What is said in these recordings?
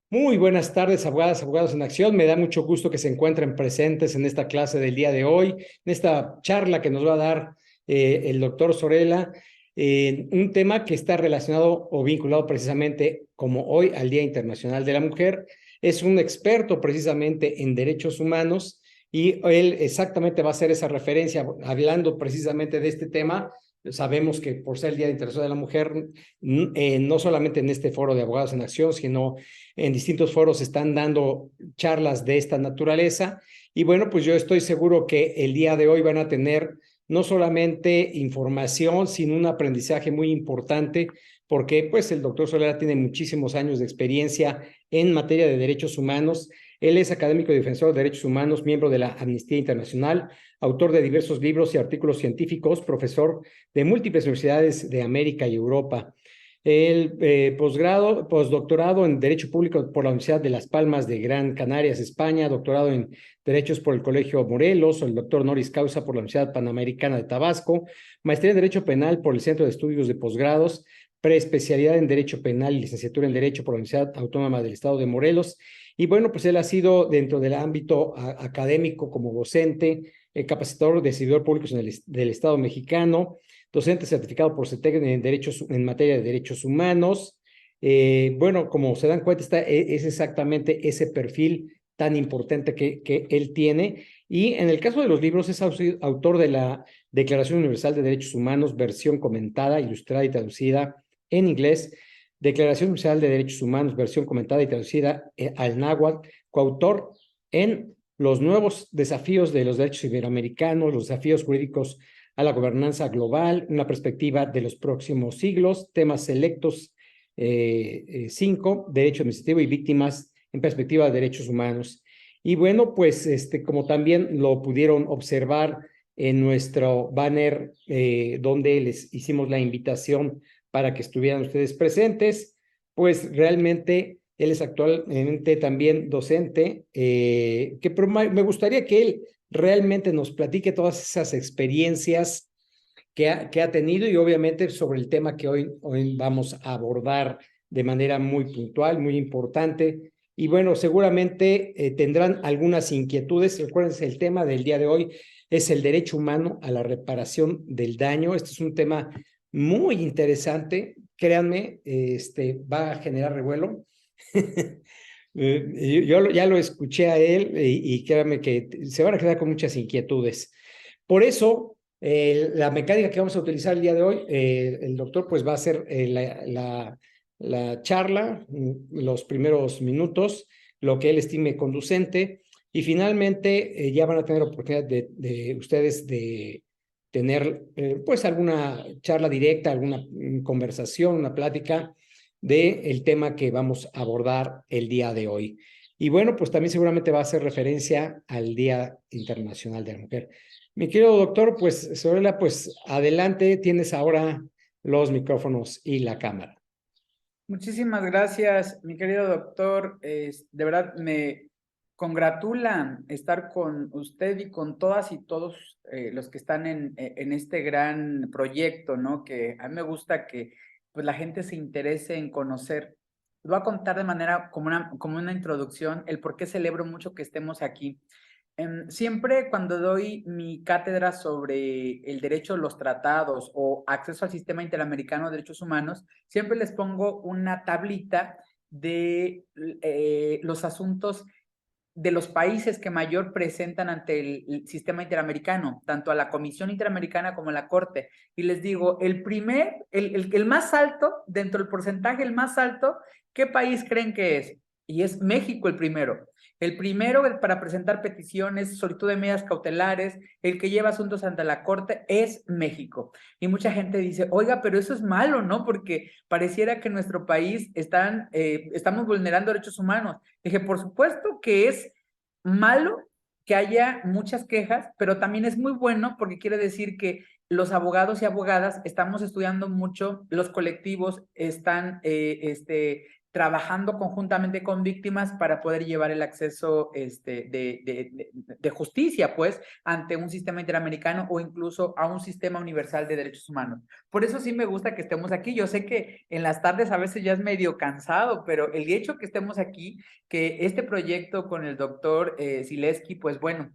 Muy buenas tardes, abogadas, abogados en acción. Me da mucho gusto que se encuentren presentes en esta clase del día de hoy, en esta charla que nos va a dar el doctor Sorella, un tema que está relacionado o vinculado precisamente como hoy al Día Internacional de la Mujer. Es un experto precisamente en derechos humanos y él exactamente va a hacer esa referencia hablando precisamente de este tema. Sabemos que por ser el Día Internacional de la Mujer, no solamente en este foro de abogados en acción, sino en distintos foros están dando charlas de esta naturaleza. Y bueno, pues yo estoy seguro que el día de hoy van a tener no solamente información, sino un aprendizaje muy importante, porque pues el doctor Solera tiene muchísimos años de experiencia en materia de derechos humanos. Él es académico y defensor de derechos humanos, miembro de la Amnistía Internacional, autor de diversos libros y artículos científicos, profesor de múltiples universidades de América y Europa. El postdoctorado en Derecho Público por la Universidad de Las Palmas de Gran Canarias, España, doctorado en Derechos por el Colegio Morelos, el doctor honoris causa por la Universidad Panamericana de Tabasco, maestría en Derecho Penal por el Centro de Estudios de Posgrados, preespecialidad en Derecho Penal y licenciatura en Derecho por la Universidad Autónoma del Estado de Morelos. Y bueno, pues él ha sido dentro del ámbito académico como docente, capacitador de servidor públicos del Estado mexicano, docente certificado por CETEC en materia de derechos humanos. Bueno, como se dan cuenta, es exactamente ese perfil tan importante que él tiene. Y en el caso de los libros, es autor de la Declaración Universal de Derechos Humanos, versión comentada, ilustrada y traducida en inglés. Declaración Universal de Derechos Humanos, versión comentada y traducida al náhuatl, coautor en Los nuevos desafíos de los derechos iberoamericanos, los desafíos jurídicos a la gobernanza global, una perspectiva de los próximos siglos, temas selectos 5, derecho administrativo y víctimas en perspectiva de derechos humanos. Y bueno, pues como también lo pudieron observar en nuestro banner donde les hicimos la invitación para que estuvieran ustedes presentes, pues realmente él es actualmente también docente, me gustaría que él realmente nos platique todas esas experiencias que ha tenido y obviamente sobre el tema que hoy vamos a abordar de manera muy puntual, muy importante. Y bueno, seguramente tendrán algunas inquietudes. Recuérdense, el tema del día de hoy es el derecho humano a la reparación del daño. Este es un tema muy interesante. Créanme, va a generar revuelo. Yo ya lo escuché a él y créanme que se van a quedar con muchas inquietudes. Por eso, la mecánica que vamos a utilizar el día de hoy, el doctor pues va a hacer la charla, los primeros minutos, lo que él estime conducente, y finalmente ya van a tener oportunidad de ustedes de tener pues alguna charla directa, alguna conversación, una plática del tema que vamos a abordar el día de hoy. Y bueno, pues también seguramente va a hacer referencia al Día Internacional de la Mujer. Mi querido doctor, pues Sorella, pues adelante, tienes ahora los micrófonos y la cámara. Muchísimas gracias, mi querido doctor. De verdad me congratula estar con usted y con todas y todos los que están en este gran proyecto, ¿no? Que a mí me gusta que pues, la gente se interese en conocer. Voy a contar de manera como una introducción el por qué celebro mucho que estemos aquí. Siempre cuando doy mi cátedra sobre el derecho, los tratados o acceso al sistema interamericano de derechos humanos, siempre les pongo una tablita de los asuntos de los países que mayor presentan ante el sistema interamericano, tanto a la Comisión Interamericana como a la Corte. Y les digo, el más alto, dentro del porcentaje, el más alto, ¿qué país creen que es? Y es México el primero. El primero para presentar peticiones, solicitud de medidas cautelares, el que lleva asuntos ante la Corte es México. Y mucha gente dice, oiga, pero eso es malo, ¿no? Porque pareciera que en nuestro país estamos vulnerando derechos humanos. Dije, por supuesto que es malo que haya muchas quejas, pero también es muy bueno porque quiere decir que los abogados y abogadas estamos estudiando mucho, los colectivos están trabajando conjuntamente con víctimas para poder llevar el acceso de justicia, pues, ante un sistema interamericano o incluso a un sistema universal de derechos humanos. Por eso sí me gusta que estemos aquí. Yo sé que en las tardes a veces ya es medio cansado, pero el hecho que estemos aquí, que este proyecto con el doctor Zilewski, pues bueno,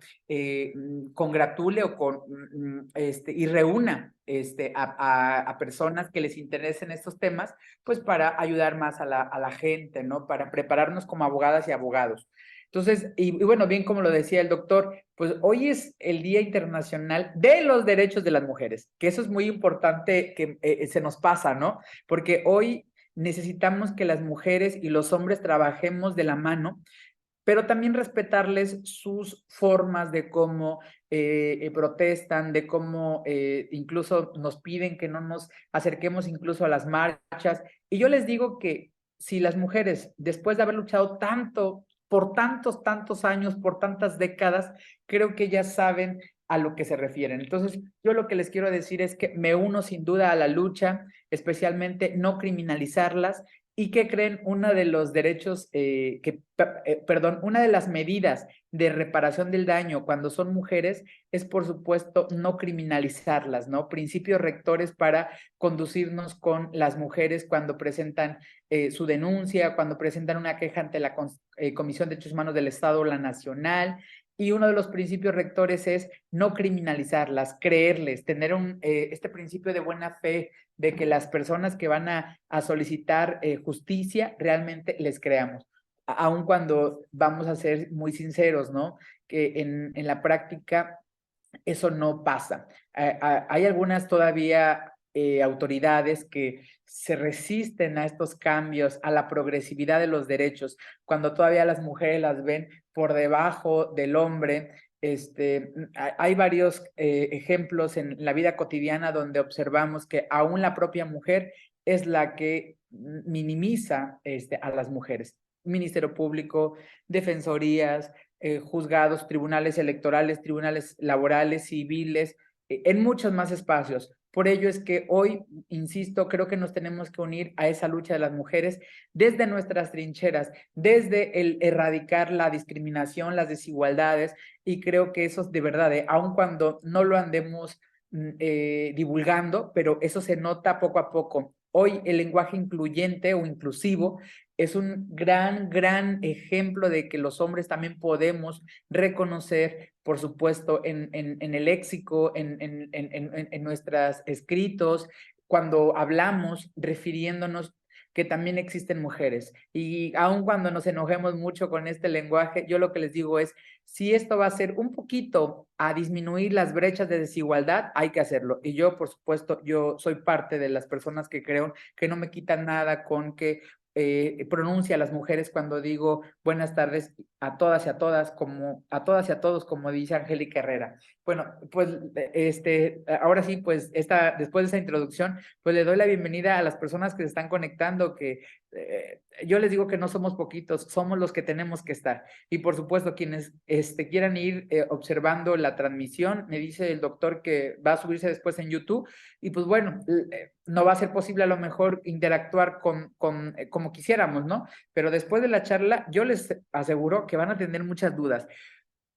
congratule o y reúna a personas que les interesen estos temas, pues para ayudar más a la gente, ¿no? Para prepararnos como abogadas y abogados. Entonces, y bueno, bien como lo decía el doctor, pues hoy es el Día Internacional de los Derechos de las Mujeres, que eso es muy importante que se nos pasa, ¿no? Porque hoy necesitamos que las mujeres y los hombres trabajemos de la mano, pero también respetarles sus formas de cómo protestan, de cómo incluso nos piden que no nos acerquemos incluso a las marchas. Y yo les digo que si las mujeres, después de haber luchado tanto, por tantos años, por tantas décadas, creo que ellas saben a lo que se refieren. Entonces, yo lo que les quiero decir es que me uno sin duda a la lucha, especialmente no criminalizarlas. ¿Y qué creen? Uno de los derechos, perdón, una de las medidas de reparación del daño cuando son mujeres es, por supuesto, no criminalizarlas, ¿no? Principios rectores para conducirnos con las mujeres cuando presentan su denuncia, cuando presentan una queja ante la Comisión de Derechos Humanos del Estado o la Nacional. Y uno de los principios rectores es no criminalizarlas, creerles, tener este principio de buena fe, de que las personas que van a solicitar justicia realmente les creamos, aun cuando vamos a ser muy sinceros, ¿no? Que en la práctica eso no pasa. Hay algunas todavía autoridades que se resisten a estos cambios, a la progresividad de los derechos, cuando todavía las mujeres las ven por debajo del hombre. Hay varios ejemplos en la vida cotidiana donde observamos que aún la propia mujer es la que minimiza a las mujeres. Ministerio Público, defensorías, juzgados, tribunales electorales, tribunales laborales, civiles, en muchos más espacios. Por ello es que hoy, insisto, creo que nos tenemos que unir a esa lucha de las mujeres desde nuestras trincheras, desde el erradicar la discriminación, las desigualdades, y creo que eso es de verdad, aun cuando no lo andemos divulgando, pero eso se nota poco a poco. Hoy el lenguaje incluyente o inclusivo es un gran ejemplo de que los hombres también podemos reconocer, por supuesto, en el léxico, en nuestros escritos, cuando hablamos, refiriéndonos que también existen mujeres. Y aun cuando nos enojemos mucho con este lenguaje, yo lo que les digo es, si esto va a ser un poquito a disminuir las brechas de desigualdad, hay que hacerlo. Y yo, por supuesto, yo soy parte de las personas que creo que no me quitan nada con que pronuncia a las mujeres cuando digo buenas tardes a todas y a todas, como a todas y a todos, como dice Angélica Herrera. Bueno, pues ahora sí, pues después de esta introducción, pues le doy la bienvenida a las personas que se están conectando, que yo les digo que no somos poquitos, somos los que tenemos que estar. Y por supuesto, quienes quieran ir observando la transmisión, me dice el doctor que va a subirse después en YouTube, y pues bueno, no va a ser posible a lo mejor interactuar como quisiéramos, ¿no? Pero después de la charla, yo les aseguro que van a tener muchas dudas.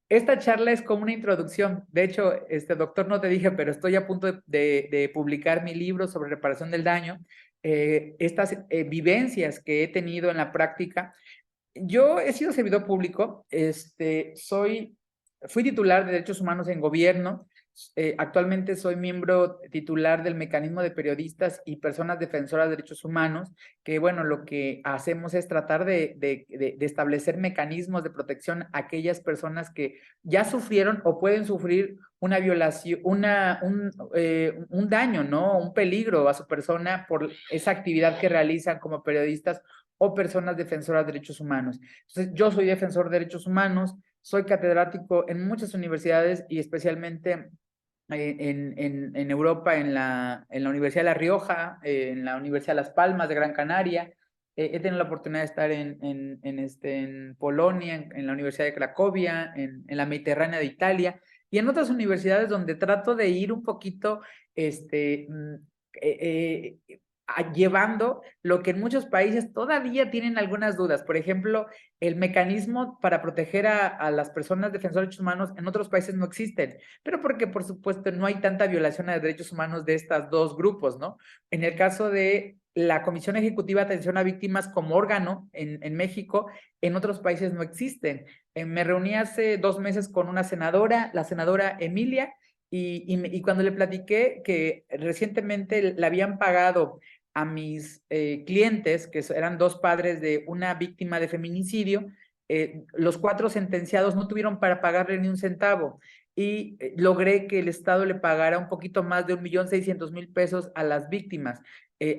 Esta charla es como una introducción. De hecho, doctor, no te dije, pero estoy a punto de publicar mi libro sobre reparación del daño. Estas vivencias que he tenido en la práctica. Yo he sido servidor público, fui titular de Derechos Humanos en Gobierno, actualmente soy miembro titular del Mecanismo de Periodistas y Personas Defensoras de Derechos Humanos, que bueno, lo que hacemos es tratar de establecer mecanismos de protección a aquellas personas que ya sufrieron o pueden sufrir una violación, un daño, ¿no? Un peligro a su persona por esa actividad que realizan como periodistas o personas defensoras de derechos humanos. Entonces, yo soy defensor de derechos humanos, soy catedrático en muchas universidades y especialmente en Europa, en la Universidad de La Rioja, en la Universidad de Las Palmas de Gran Canaria. He tenido la oportunidad de estar en Polonia, en la Universidad de Cracovia, en la Mediterránea de Italia y en otras universidades donde trato de ir un poquito llevando lo que en muchos países todavía tienen algunas dudas. Por ejemplo, el mecanismo para proteger a las personas defensoras de derechos humanos en otros países no existen, pero porque por supuesto no hay tanta violación a derechos humanos de estos dos grupos, ¿no? En el caso de la Comisión Ejecutiva de Atención a Víctimas como órgano en México, en otros países no existen. Me reuní hace 2 meses con una senadora, la senadora Emilia, y cuando le platiqué que recientemente le habían pagado a mis clientes, que eran 2 padres de una víctima de feminicidio, los 4 sentenciados no tuvieron para pagarle ni un centavo y logré que el Estado le pagara un poquito más de 1.600.000 pesos a las víctimas,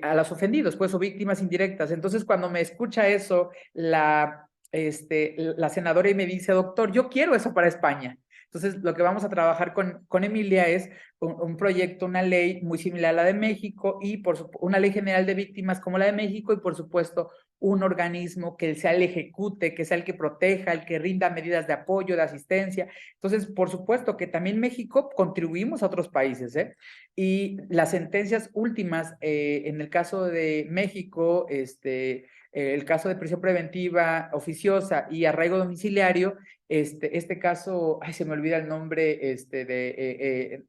a los ofendidos, pues, o víctimas indirectas. Entonces, cuando me escucha eso, la senadora y me dice, doctor, yo quiero eso para España. Entonces, lo que vamos a trabajar con Emilia es un proyecto, una ley muy similar a la de México y una ley general de víctimas como la de México y, por supuesto, un organismo que sea el ejecute, que sea el que proteja, el que rinda medidas de apoyo, de asistencia. Entonces, por supuesto que también México contribuimos a otros países, ¿eh? Y las sentencias últimas, en el caso de México, el caso de prisión preventiva oficiosa y arraigo domiciliario, este caso, ay, se me olvida el nombre de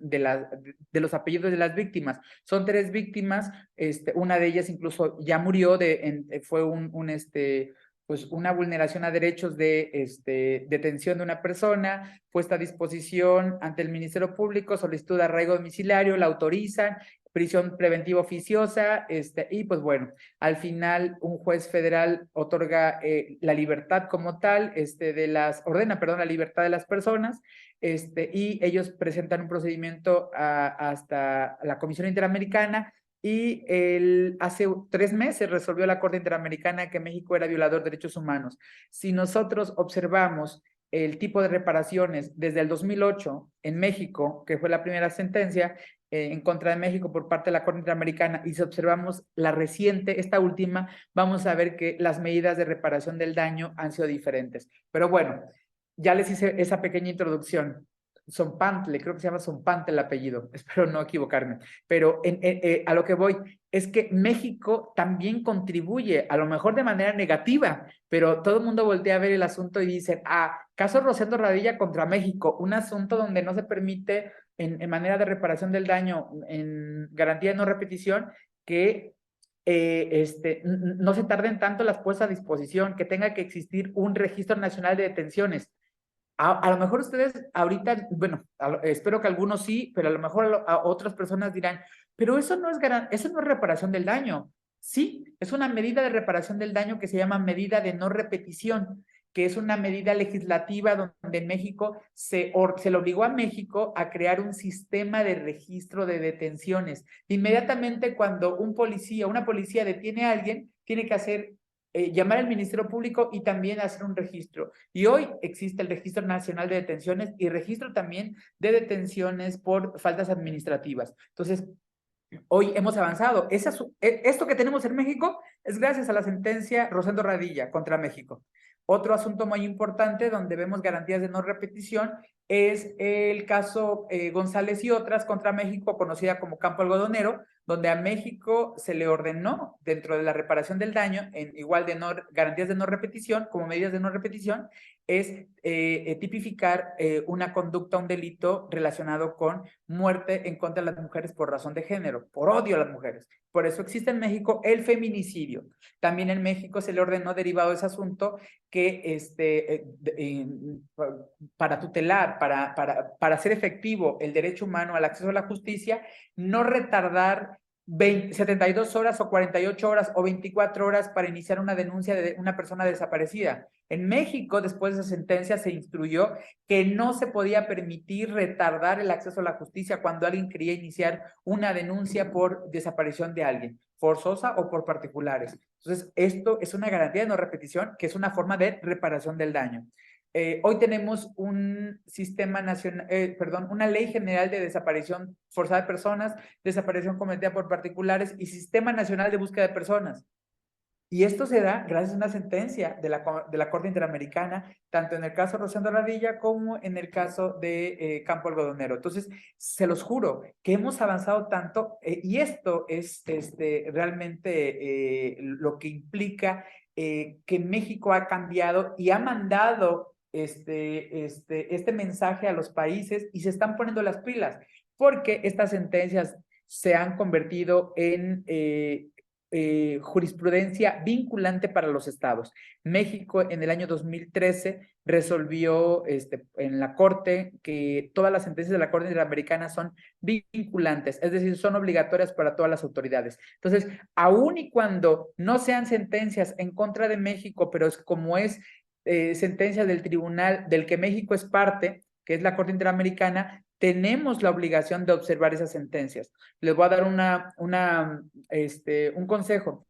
los apellidos de las víctimas. Son 3 víctimas, una de ellas incluso ya murió, fue pues una vulneración a derechos de detención de una persona, puesta a disposición ante el Ministerio Público, solicitud de arraigo domiciliario, la autorizan, prisión preventiva oficiosa, y pues bueno, al final un juez federal otorga la libertad como tal, ordena, perdón, la libertad de las personas, y ellos presentan un procedimiento hasta la Comisión Interamericana y hace 3 meses resolvió la Corte Interamericana que México era violador de derechos humanos. Si nosotros observamos el tipo de reparaciones desde el 2008 en México, que fue la primera sentencia en contra de México por parte de la Corte Interamericana, y si observamos la reciente, esta última, vamos a ver que las medidas de reparación del daño han sido diferentes. Pero bueno, ya les hice esa pequeña introducción. Sonpantle, creo que se llama Sonpantle el apellido, espero no equivocarme, pero a lo que voy es que México también contribuye, a lo mejor de manera negativa, pero todo el mundo voltea a ver el asunto y dice, caso Rosendo Radilla contra México, un asunto donde no se permite en manera de reparación del daño, en garantía de no repetición, que no se tarden tanto las puestas a disposición, que tenga que existir un registro nacional de detenciones. A lo mejor ustedes ahorita, bueno, espero que algunos sí, pero a lo mejor a otras personas dirán, pero eso no es reparación del daño. Sí, es una medida de reparación del daño que se llama medida de no repetición, que es una medida legislativa donde en México se le obligó a México a crear un sistema de registro de detenciones. Inmediatamente cuando una policía detiene a alguien, tiene que llamar al Ministerio Público y también hacer un registro. Y hoy existe el Registro Nacional de Detenciones y registro también de detenciones por faltas administrativas. Entonces, hoy hemos avanzado. Esto que tenemos en México es gracias a la sentencia Rosendo Radilla contra México. Otro asunto muy importante donde vemos garantías de no repetición es el caso González y otras contra México, conocida como Campo Algodonero, donde a México se le ordenó, dentro de la reparación del daño, igual de garantías de no repetición, como medidas de no repetición, es tipificar una conducta, un delito relacionado con muerte en contra de las mujeres por razón de género, por odio a las mujeres. Por eso existe en México el feminicidio. También en México se le ordenó, derivado de ese asunto, que para tutelar, para hacer efectivo el derecho humano al acceso a la justicia, no retardar 72 horas o 48 horas o 24 horas para iniciar una denuncia de una persona desaparecida. En México, después de esa sentencia, se instruyó que no se podía permitir retardar el acceso a la justicia cuando alguien quería iniciar una denuncia por desaparición de alguien, forzosa o por particulares. Entonces, esto es una garantía de no repetición, que es una forma de reparación del daño. Hoy tenemos un sistema nacional, una ley general de desaparición forzada de personas, desaparición cometida por particulares y sistema nacional de búsqueda de personas. Y esto se da gracias a una sentencia de la Corte Interamericana, tanto en el caso de Rosendo Radilla como en el caso de Campo Algodonero. Entonces, se los juro que hemos avanzado tanto y esto es realmente lo que implica que México ha cambiado y ha mandado este mensaje a los países y se están poniendo las pilas, porque estas sentencias se han convertido en jurisprudencia vinculante para los estados. México en el año 2013 resolvió en la Corte que todas las sentencias de la Corte Interamericana son vinculantes, es decir, son obligatorias para todas las autoridades. Entonces, aun y cuando no sean sentencias en contra de México, pero es como es sentencia del tribunal del que México es parte, que es la Corte Interamericana, tenemos la obligación de observar esas sentencias. Les voy a dar un consejo.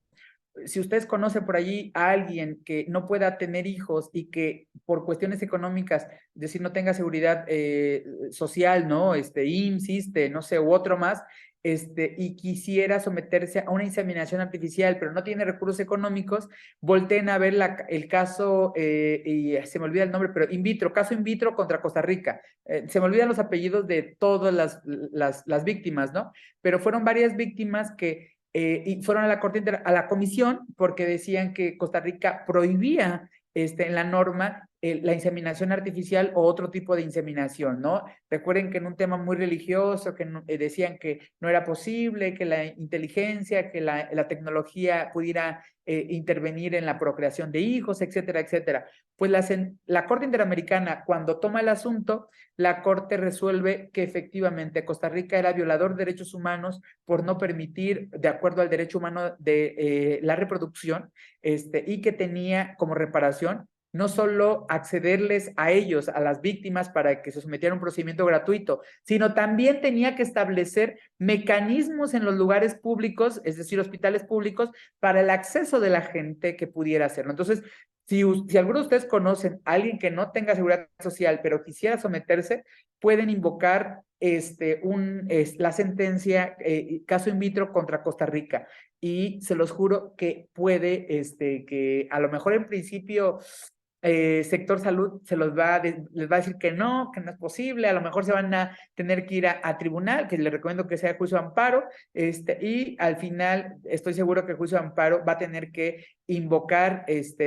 Si ustedes conocen por allí a alguien que no pueda tener hijos y que por cuestiones económicas, es decir, no tenga seguridad social, ¿no? IMSS, no sé, u otro más, y quisiera someterse a una inseminación artificial, pero no tiene recursos económicos, volteen a ver el caso, y se me olvida el nombre, pero caso in vitro contra Costa Rica. Se me olvidan los apellidos de todas las víctimas, ¿no? Pero fueron varias víctimas que y fueron a la Corte a la comisión porque decían que Costa Rica prohibía en la norma la inseminación artificial o otro tipo de inseminación, ¿no? Recuerden que en un tema muy religioso, que decían que no era posible, que la inteligencia, que la tecnología pudiera intervenir en la procreación de hijos, etcétera, etcétera. Pues la Corte Interamericana, cuando toma el asunto, la Corte resuelve que efectivamente Costa Rica era violador de derechos humanos por no permitir, de acuerdo al derecho humano de la reproducción, y que tenía como reparación no solo accederles a ellos, a las víctimas, para que se sometieran a un procedimiento gratuito, sino también tenía que establecer mecanismos en los lugares públicos, es decir, hospitales públicos, para el acceso de la gente que pudiera hacerlo. Entonces, si alguno de ustedes conocen a alguien que no tenga seguridad social, pero quisiera someterse, pueden invocar la sentencia, caso in vitro contra Costa Rica. Y se los juro que puede, que a lo mejor en principio sector salud les va a decir que no es posible, a lo mejor se van a tener que ir a tribunal, que les recomiendo que sea juicio de amparo, y al final estoy seguro que el juicio de amparo va a tener que invocar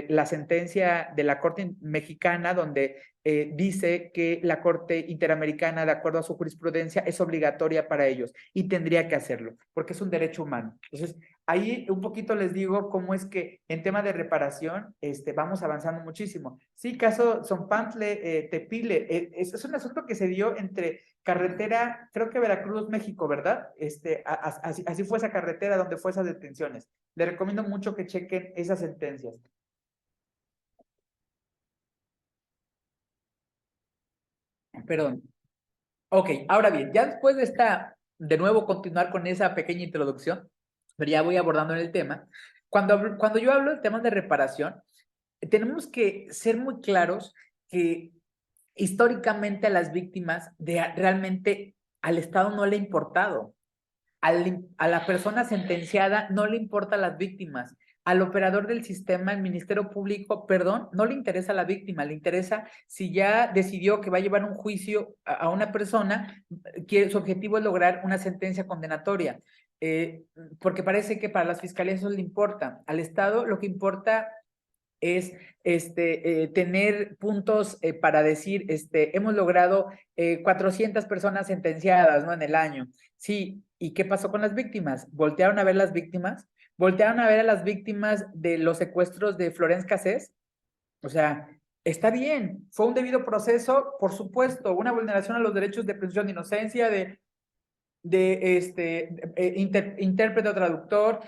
la sentencia de la Corte Mexicana, donde dice que la Corte Interamericana, de acuerdo a su jurisprudencia, es obligatoria para ellos y tendría que hacerlo, porque es un derecho humano. Entonces, ahí un poquito les digo cómo es que en tema de reparación vamos avanzando muchísimo. Sí, caso Zonpantle, Tepile, es un asunto que se dio entre carretera, creo que Veracruz, México, ¿verdad? Así fue esa carretera donde fue esas detenciones. Les recomiendo mucho que chequen esas sentencias. Perdón. Ok, ahora bien, ya después de nuevo continuar con esa pequeña introducción, pero ya voy abordando en el tema. Cuando yo hablo de temas de reparación, tenemos que ser muy claros que históricamente a las víctimas realmente al Estado no le ha importado. A la persona sentenciada no le importa a las víctimas. Al operador del sistema, el Ministerio Público, perdón, no le interesa a la víctima, le interesa si ya decidió que va a llevar un juicio a una persona, que su objetivo es lograr una sentencia condenatoria. Porque parece que para las fiscalías eso le importa. Al Estado lo que importa es tener puntos para decir, hemos logrado 400 personas sentenciadas, ¿no? En el año. Sí, ¿y qué pasó con las víctimas? ¿Voltearon a ver las víctimas? ¿Voltearon a ver a las víctimas de los secuestros de Florence Cassés? O sea, está bien, fue un debido proceso, por supuesto, una vulneración a los derechos de presunción de inocencia, intérprete o traductor,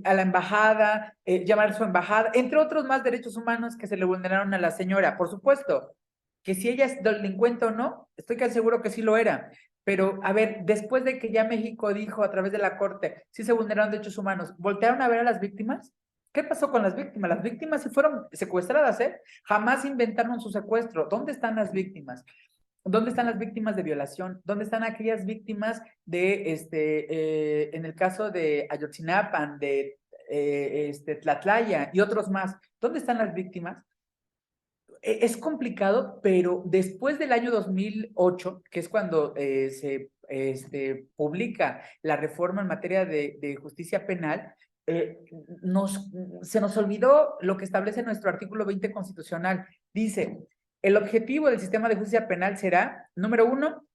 a la embajada, llamar a su embajada, entre otros más derechos humanos que se le vulneraron a la señora. Por supuesto, que si ella es delincuente o no, estoy casi seguro que sí lo era. Pero, a ver, después de que ya México dijo a través de la Corte, sí se vulneraron derechos humanos, ¿voltearon a ver a las víctimas? ¿Qué pasó con las víctimas? Las víctimas sí fueron secuestradas, ¿eh? Jamás inventaron su secuestro. ¿Dónde están las víctimas? ¿Dónde están las víctimas de violación? ¿Dónde están aquellas víctimas en el caso de Ayotzinapa, Tlatlaya y otros más. ¿Dónde están las víctimas? Es complicado, pero después del año 2008, que es cuando se publica la reforma en materia de justicia penal, eh, se nos olvidó lo que establece nuestro artículo 20 constitucional. Dice, el objetivo del sistema de justicia penal será, número 1,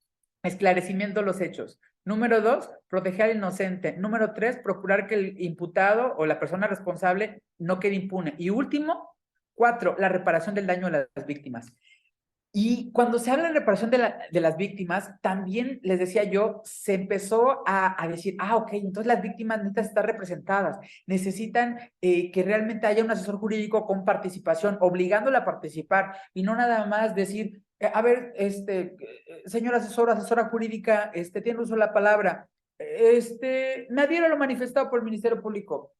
esclarecimiento de los hechos. Número 2, proteger al inocente. Número 3, procurar que el imputado o la persona responsable no quede impune. Y último, 4, la reparación del daño a las víctimas. Y cuando se habla de reparación de las víctimas, también les decía yo, se empezó a decir, ok, entonces las víctimas necesitan estar representadas, necesitan que realmente haya un asesor jurídico con participación, obligándola a participar y no nada más decir, a ver, señor asesor, asesora jurídica, tiene uso de la palabra, nadie lo manifestado por el Ministerio Público.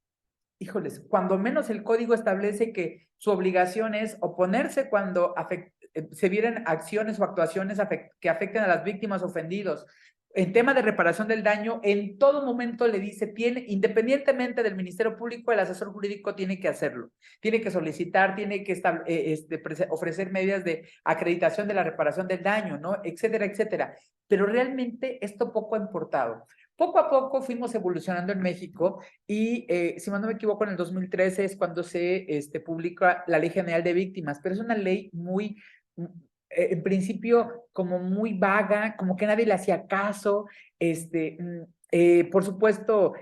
Híjoles, cuando menos el código establece que su obligación es oponerse cuando se vienen acciones o actuaciones que afecten a las víctimas ofendidos. En tema de reparación del daño, en todo momento le dice, independientemente del Ministerio Público, el asesor jurídico tiene que hacerlo, tiene que solicitar, tiene que ofrecer medidas de acreditación de la reparación del daño, ¿no? Etcétera, etcétera. Pero realmente esto poco ha importado. Poco a poco fuimos evolucionando en México y, si no me equivoco, en el 2013 es cuando se publica la Ley General de Víctimas, pero es una ley muy, en principio, como muy vaga, como que nadie le hacía caso. Por supuesto,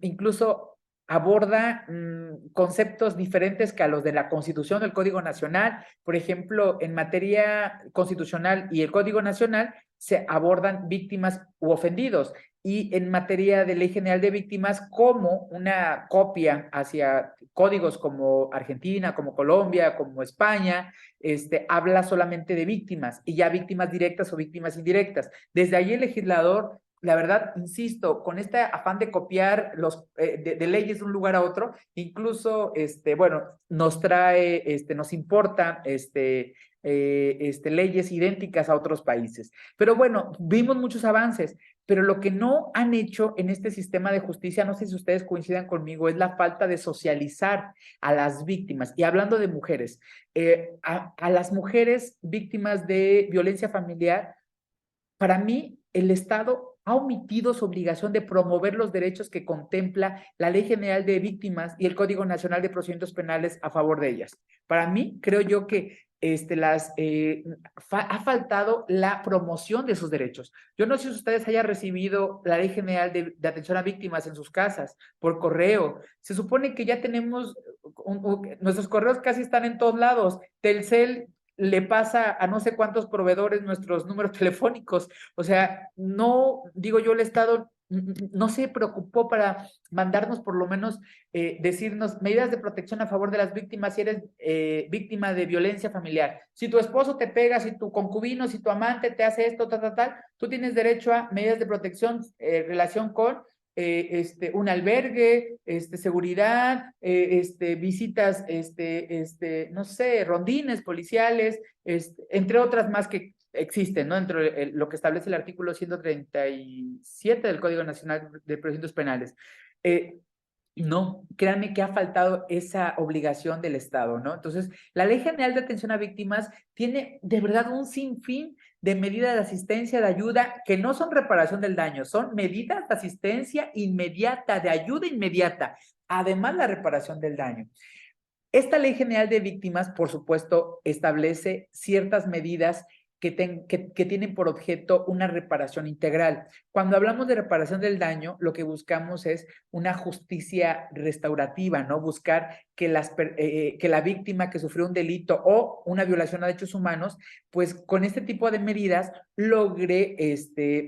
incluso aborda conceptos diferentes que a los de la Constitución, del Código Nacional. Por ejemplo, en materia constitucional y el Código Nacional se abordan víctimas u ofendidos, y en materia de Ley General de Víctimas como una copia hacia códigos como Argentina, como Colombia, como España, habla solamente de víctimas, y ya víctimas directas o víctimas indirectas. Desde ahí el legislador, la verdad, insisto, con este afán de copiar de leyes de un lugar a otro, incluso, bueno, nos trae, nos importa, leyes idénticas a otros países. Pero bueno, vimos muchos avances, pero lo que no han hecho en este sistema de justicia, no sé si ustedes coincidan conmigo, es la falta de socializar a las víctimas. Y hablando de mujeres, a las mujeres víctimas de violencia familiar, para mí, el Estado ha omitido su obligación de promover los derechos que contempla la Ley General de Víctimas y el Código Nacional de Procedimientos Penales a favor de ellas. Para mí, creo yo que ha faltado la promoción de sus derechos. Yo no sé si ustedes hayan recibido la Ley General de Atención a Víctimas en sus casas, por correo. Se supone que ya tenemos, nuestros correos casi están en todos lados. Telcel le pasa a no sé cuántos proveedores nuestros números telefónicos. O sea, no, digo yo, el Estado no se preocupó para mandarnos por lo menos decirnos medidas de protección a favor de las víctimas si eres víctima de violencia familiar. Si tu esposo te pega, si tu concubino, si tu amante te hace esto, tal, tú tienes derecho a medidas de protección en relación con un albergue, seguridad, visitas, no sé, rondines policiales, entre otras más que existen, ¿no? Entre lo que establece el artículo 137 del Código Nacional de Procedimientos Penales. No, créanme que ha faltado esa obligación del Estado, ¿no? Entonces, la Ley General de Atención a Víctimas tiene de verdad un sinfín de medidas de asistencia, de ayuda, que no son reparación del daño, son medidas de asistencia inmediata, de ayuda inmediata, además la reparación del daño. Esta Ley General de Víctimas, por supuesto, establece ciertas medidas que tienen por objeto una reparación integral. Cuando hablamos de reparación del daño, lo que buscamos es una justicia restaurativa, ¿no? Buscar que la víctima que sufrió un delito o una violación a derechos humanos, pues con este tipo de medidas logre,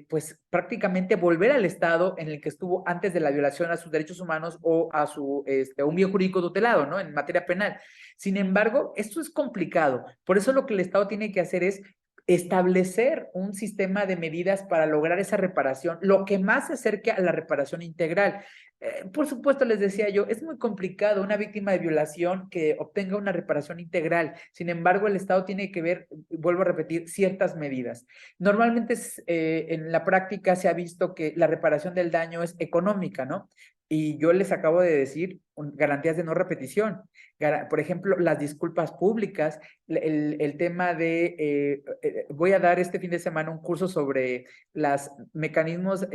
pues prácticamente volver al estado en el que estuvo antes de la violación a sus derechos humanos o a un bien jurídico tutelado, ¿no? En materia penal. Sin embargo, esto es complicado. Por eso lo que el Estado tiene que hacer es establecer un sistema de medidas para lograr esa reparación, lo que más se acerque a la reparación integral. Por supuesto, les decía yo, es muy complicado una víctima de violación que obtenga una reparación integral. Sin embargo, el Estado tiene que ver, vuelvo a repetir, ciertas medidas. Normalmente en la práctica se ha visto que la reparación del daño es económica, ¿no? Y yo les acabo de decir, garantías de no repetición. Por ejemplo, las disculpas públicas, el tema de, voy a dar este fin de semana un curso sobre los mecanismos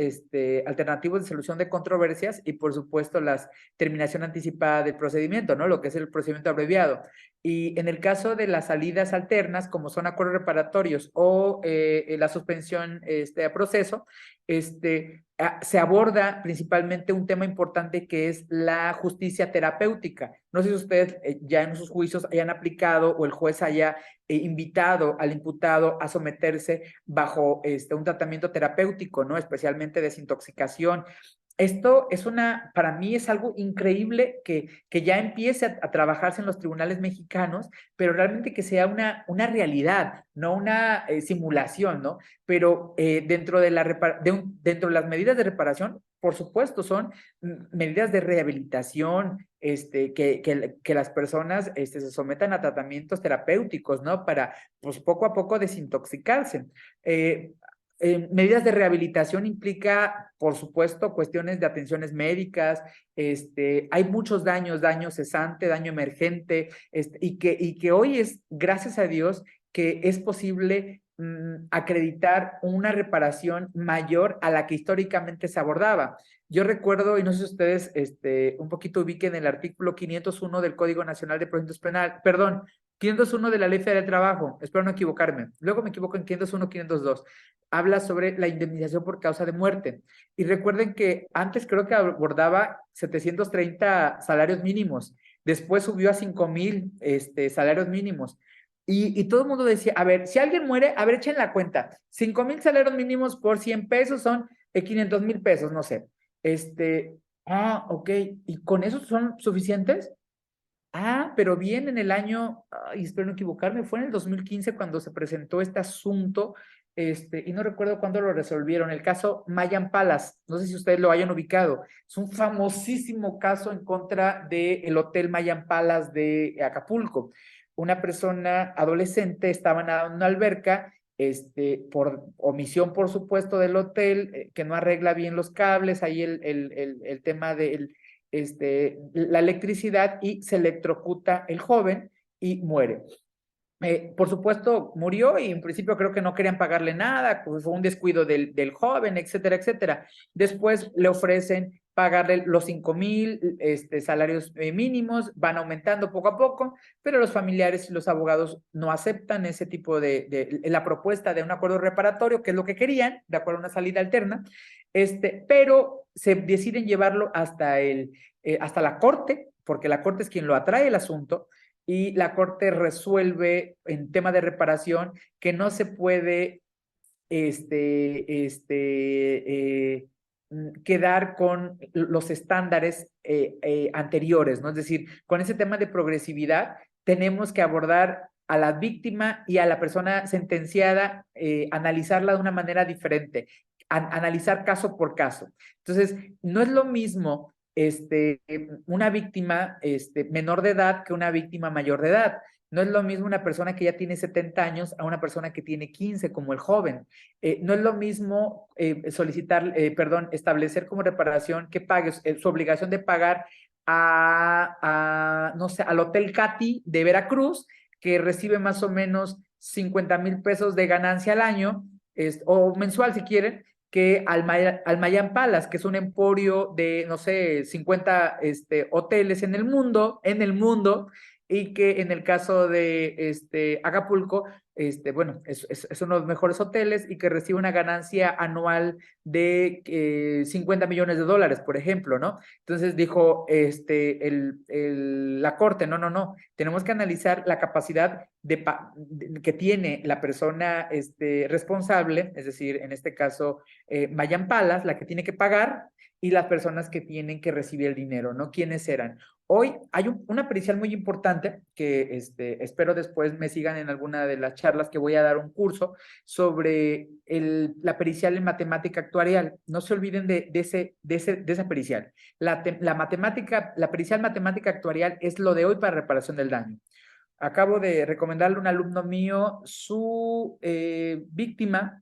alternativos de solución de controversias y, por supuesto, la terminación anticipada del procedimiento, ¿no? Lo que es el procedimiento abreviado. Y en el caso de las salidas alternas, como son acuerdos reparatorios o la suspensión a proceso, se aborda principalmente un tema importante que es la justicia terapéutica. No sé si ustedes ya en sus juicios hayan aplicado o el juez haya invitado al imputado a someterse bajo un tratamiento terapéutico, ¿no? Especialmente desintoxicación. Esto es para mí es algo increíble que ya empiece a trabajarse en los tribunales mexicanos, pero realmente que sea una realidad, no una simulación, ¿no? Pero dentro de las medidas de reparación, por supuesto, son medidas de rehabilitación, que las personas se sometan a tratamientos terapéuticos, ¿no? Para, pues, poco a poco desintoxicarse. Medidas de rehabilitación implica, por supuesto, cuestiones de atenciones médicas, hay muchos daño cesante, daño emergente, y que hoy es, gracias a Dios, que es posible acreditar una reparación mayor a la que históricamente se abordaba. Yo recuerdo, y no sé si ustedes un poquito ubiquen el artículo 501 del Código Nacional de Procedimientos Penales, perdón, 501 de la Ley Federal del Trabajo, espero no equivocarme, luego me equivoco en 501, 502, habla sobre la indemnización por causa de muerte. Y recuerden que antes creo que abordaba 730 salarios mínimos, después subió a 5,000 salarios mínimos. Y todo el mundo decía, a ver, si alguien muere, a ver, echen la cuenta, 5,000 salarios mínimos por 100 pesos son 500,000 pesos, no sé. Ok, ¿y con eso son suficientes? Pero bien en el año, espero no equivocarme, fue en el 2015 cuando se presentó este asunto, y no recuerdo cuándo lo resolvieron, el caso Mayan Palace, no sé si ustedes lo hayan ubicado, es un famosísimo caso en contra del Hotel Mayan Palace de Acapulco. Una persona adolescente estaba nadando en una alberca, por omisión, por supuesto, del hotel, que no arregla bien los cables, ahí el tema del la electricidad, y se electrocuta el joven y muere. Por supuesto, murió y en principio creo que no querían pagarle nada, pues fue un descuido del joven, etcétera, etcétera. Después le ofrecen pagarle los 5,000 salarios mínimos, van aumentando poco a poco, pero los familiares y los abogados no aceptan ese tipo de la propuesta de un acuerdo reparatorio, que es lo que querían, de acuerdo a una salida alterna, pero se deciden llevarlo hasta la corte, porque la corte es quien lo atrae el asunto, y la corte resuelve en tema de reparación que no se puede quedar con los estándares anteriores, ¿no? Es decir, con ese tema de progresividad tenemos que abordar a la víctima y a la persona sentenciada, analizarla de una manera diferente, analizar caso por caso. Entonces, no es lo mismo una víctima menor de edad que una víctima mayor de edad. No es lo mismo una persona que ya tiene 70 años a una persona que tiene 15, como el joven. No es lo mismo establecer como reparación que pagues su obligación de pagar no sé, al Hotel Cati de Veracruz, que recibe más o menos 50,000 pesos de ganancia al año, o mensual si quieren, que al Mayan Palace, que es un emporio de, no sé, 50 hoteles en el mundo, y que en el caso de Acapulco, bueno, es uno de los mejores hoteles y que recibe una ganancia anual de 50 millones de dólares, por ejemplo, ¿no? Entonces dijo la corte, no, tenemos que analizar la capacidad que tiene la persona responsable, es decir, en este caso, Mayan Palace, la que tiene que pagar, y las personas que tienen que recibir el dinero, ¿no? ¿Quiénes eran? Hoy hay una pericial muy importante que espero después me sigan en alguna de las charlas, que voy a dar un curso sobre la pericial en matemática actuarial. No se olviden de esa pericial. La pericial matemática actuarial es lo de hoy para reparación del daño. Acabo de recomendarle a un alumno mío, su víctima,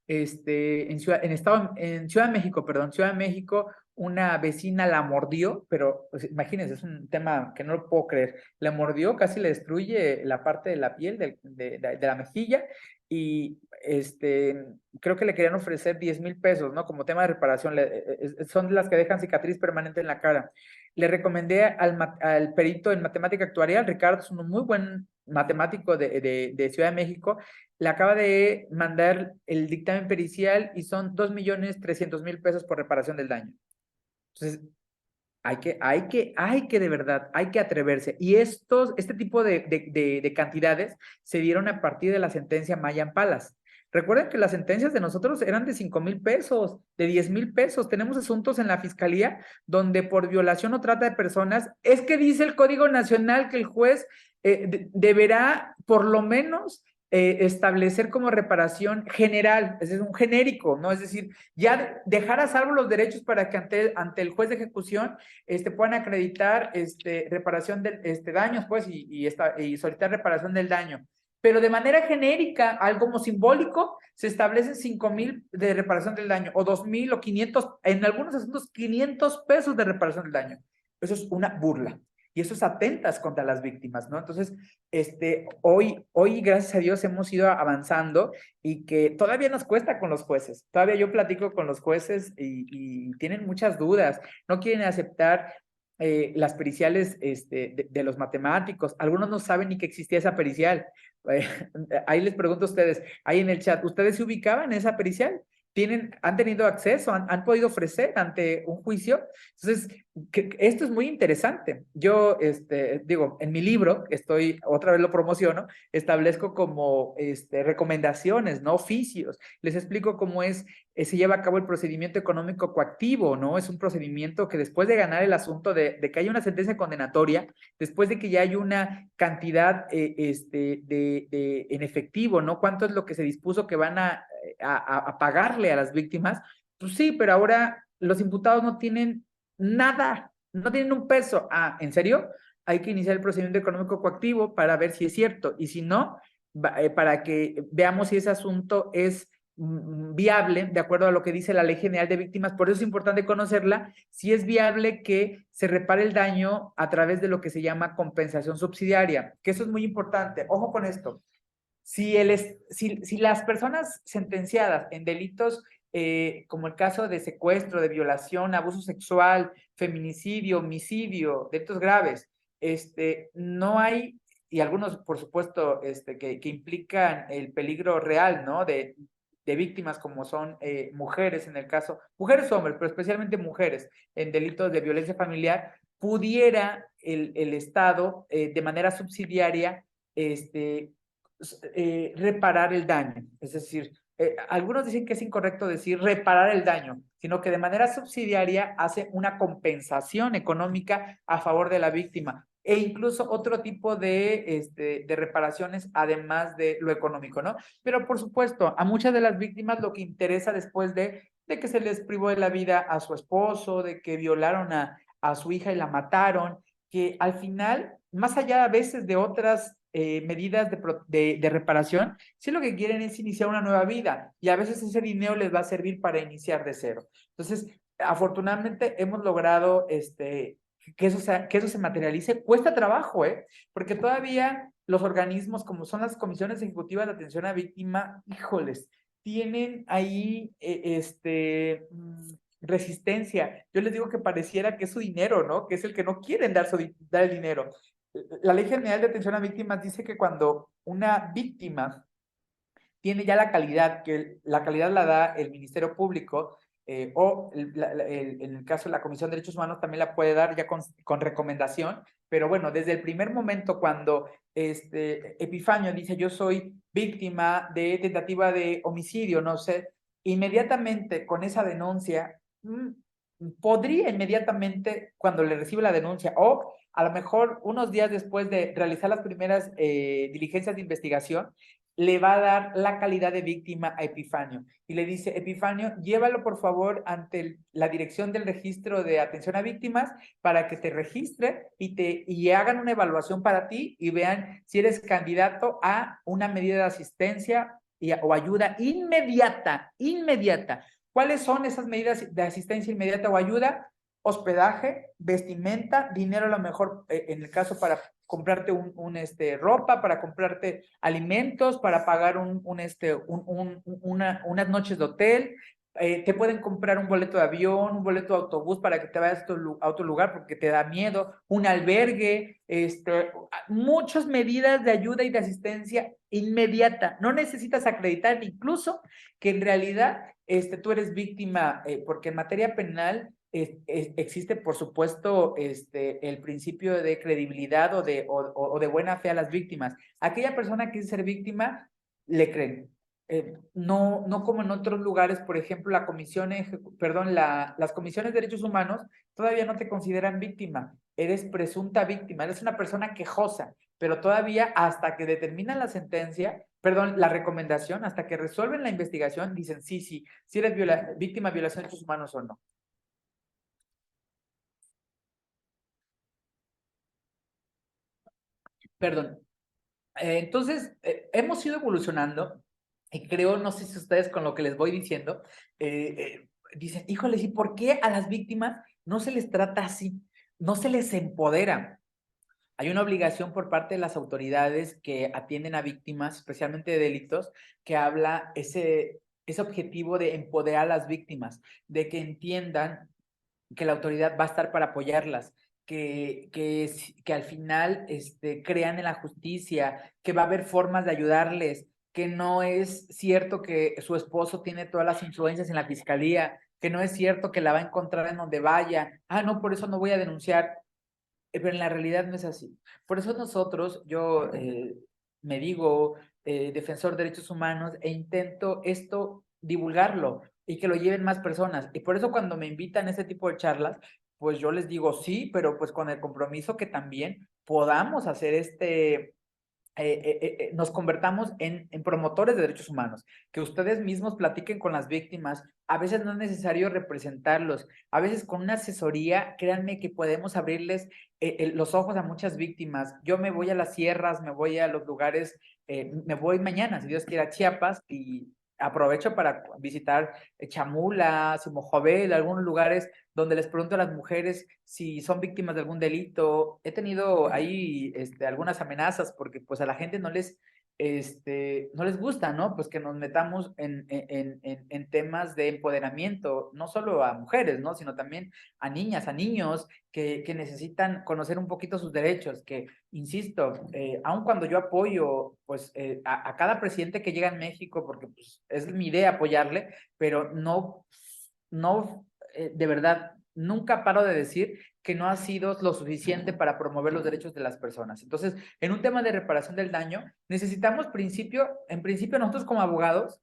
en Ciudad de México, una vecina la mordió, pero pues, imagínense, es un tema que no lo puedo creer. La mordió, casi le destruye la parte de la piel de la mejilla y creo que le querían ofrecer 10,000 pesos, ¿no? Como tema de reparación, son las que dejan cicatriz permanente en la cara. Le recomendé al perito en matemática actuarial, Ricardo, es un muy buen matemático de Ciudad de México, le acaba de mandar el dictamen pericial y son 2,300,000 pesos por reparación del daño. Entonces, hay que de verdad, hay que atreverse. Y este tipo de cantidades se dieron a partir de la sentencia Mayan Palas. Recuerden que las sentencias de nosotros eran de 5,000 pesos, de 10,000 pesos. Tenemos asuntos en la fiscalía donde por violación o trata de personas, es que dice el Código Nacional que el juez deberá por lo menos establecer como reparación general, es decir, un genérico, ¿no? Es decir, ya dejar a salvo los derechos para que ante el juez de ejecución puedan acreditar reparación de daños, pues, y solicitar reparación del daño. Pero de manera genérica, algo como simbólico, se establecen 5,000 de reparación del daño, o 2,000 o 500, en algunos asuntos 500 pesos de reparación del daño. Eso es una burla. Y eso es atentas contra las víctimas, ¿no? Entonces, hoy, gracias a Dios, hemos ido avanzando y que todavía nos cuesta con los jueces. Todavía yo platico con los jueces y tienen muchas dudas. No quieren aceptar las periciales de los matemáticos. Algunos no saben ni que existía esa pericial. Ahí les pregunto a ustedes, ahí en el chat, ¿ustedes se ubicaban en esa pericial? ¿Han tenido acceso? ¿Han podido ofrecer ante un juicio? Entonces, esto es muy interesante. Yo, digo, en mi libro, otra vez lo promociono, establezco como recomendaciones, ¿no? Oficios. Les explico cómo se lleva a cabo el procedimiento económico coactivo, ¿no? Es un procedimiento que después de ganar el asunto de que haya una sentencia condenatoria, después de que ya hay una cantidad en efectivo, ¿no? ¿Cuánto es lo que se dispuso que van a pagarle a las víctimas? Pues sí, pero ahora los imputados no tienen nada, no tienen un peso. Ah, ¿en serio? Hay que iniciar el procedimiento económico coactivo para ver si es cierto, y si no, para que veamos si ese asunto es viable, de acuerdo a lo que dice la Ley General de Víctimas. Por eso es importante conocerla, si es viable que se repare el daño a través de lo que se llama compensación subsidiaria, que eso es muy importante. Ojo con esto. Si las personas sentenciadas en delitos como el caso de secuestro, de violación, abuso sexual, feminicidio, homicidio, delitos graves, no hay, y algunos, por supuesto, que implican el peligro real, ¿no? De víctimas como son mujeres en el caso, mujeres o hombres, pero especialmente mujeres en delitos de violencia familiar, pudiera el Estado de manera subsidiaria reparar el daño. Es decir, algunos dicen que es incorrecto decir reparar el daño, sino que de manera subsidiaria hace una compensación económica a favor de la víctima e incluso otro tipo de reparaciones además de lo económico, ¿no? Pero por supuesto, a muchas de las víctimas lo que interesa después de que se les privó de la vida a su esposo, de que violaron a su hija y la mataron, que al final, más allá a veces de otras medidas de reparación, sí lo que quieren es iniciar una nueva vida y a veces ese dinero les va a servir para iniciar de cero. Entonces, afortunadamente hemos logrado que eso se materialice. Cuesta trabajo, porque todavía los organismos como son las comisiones ejecutivas de atención a víctima, híjoles, tienen ahí resistencia. Yo les digo que pareciera que es su dinero, ¿no? Que es el que no quieren dar el dinero. La Ley General de Atención a Víctimas dice que cuando una víctima tiene ya la calidad, que la calidad la da el Ministerio Público, o en el caso de la Comisión de Derechos Humanos también la puede dar ya con recomendación, pero bueno, desde el primer momento cuando Epifanio dice yo soy víctima de tentativa de homicidio, no sé, inmediatamente con esa denuncia, podría inmediatamente cuando le recibe la denuncia o a lo mejor unos días después de realizar las primeras diligencias de investigación, le va a dar la calidad de víctima a Epifanio y le dice, Epifanio, llévalo por favor ante la dirección del registro de atención a víctimas para que te registre y hagan una evaluación para ti y vean si eres candidato a una medida de asistencia o ayuda inmediata. ¿Cuáles son esas medidas de asistencia inmediata o ayuda? hospedaje, vestimenta, dinero a lo mejor, en el caso para comprarte ropa, para comprarte alimentos, para pagar unas noches de hotel. Te pueden comprar un boleto de avión, un boleto de autobús para que te vayas a otro lugar porque te da miedo, un albergue, muchas medidas de ayuda y de asistencia inmediata. No necesitas acreditar incluso que en realidad tú eres víctima, porque en materia penal existe, por supuesto, el principio de credibilidad o de buena fe a las víctimas. Aquella persona que quiere ser víctima, le creen. No como en otros lugares, por ejemplo, las comisiones de derechos humanos todavía no te consideran víctima, eres presunta víctima, eres una persona quejosa, pero todavía hasta que determinan la sentencia, la recomendación, hasta que resuelven la investigación, dicen sí eres víctima de violación de derechos humanos o no. Perdón. Entonces, hemos ido evolucionando y creo, no sé si ustedes con lo que les voy diciendo, dicen, híjoles, ¿y por qué a las víctimas no se les trata así? No se les empodera. Hay una obligación por parte de las autoridades que atienden a víctimas, especialmente de delitos, que habla ese objetivo de empoderar a las víctimas, de que entiendan que la autoridad va a estar para apoyarlas, que al final crean en la justicia, que va a haber formas de ayudarles, que no es cierto que su esposo tiene todas las influencias en la fiscalía, que no es cierto que la va a encontrar en donde vaya, no, por eso no voy a denunciar, pero en la realidad no es así. Por eso yo me digo defensor de derechos humanos e intento divulgarlo y que lo lleven más personas. Y por eso cuando me invitan a este tipo de charlas, pues yo les digo sí, pero pues con el compromiso que también podamos hacer nos convertamos en promotores de derechos humanos, que ustedes mismos platiquen con las víctimas. A veces no es necesario representarlos, a veces con una asesoría, créanme que podemos abrirles los ojos a muchas víctimas. Yo me voy a las sierras, me voy a los lugares, me voy mañana, si Dios quiere, a Chiapas, y aprovecho para visitar Chamula, Simojovel, algunos lugares donde les pregunto a las mujeres si son víctimas de algún delito. He tenido ahí algunas amenazas porque pues a la gente no les gusta, ¿no? Pues que nos metamos en temas de empoderamiento, no solo a mujeres, ¿no? Sino también a niñas, a niños que necesitan conocer un poquito sus derechos, que, insisto, aun cuando yo apoyo pues a cada presidente que llega en México, porque pues es mi idea apoyarle, pero no, de verdad, nunca paro de decir que no ha sido lo suficiente para promover los derechos de las personas. Entonces, en un tema de reparación del daño, necesitamos en principio nosotros como abogados,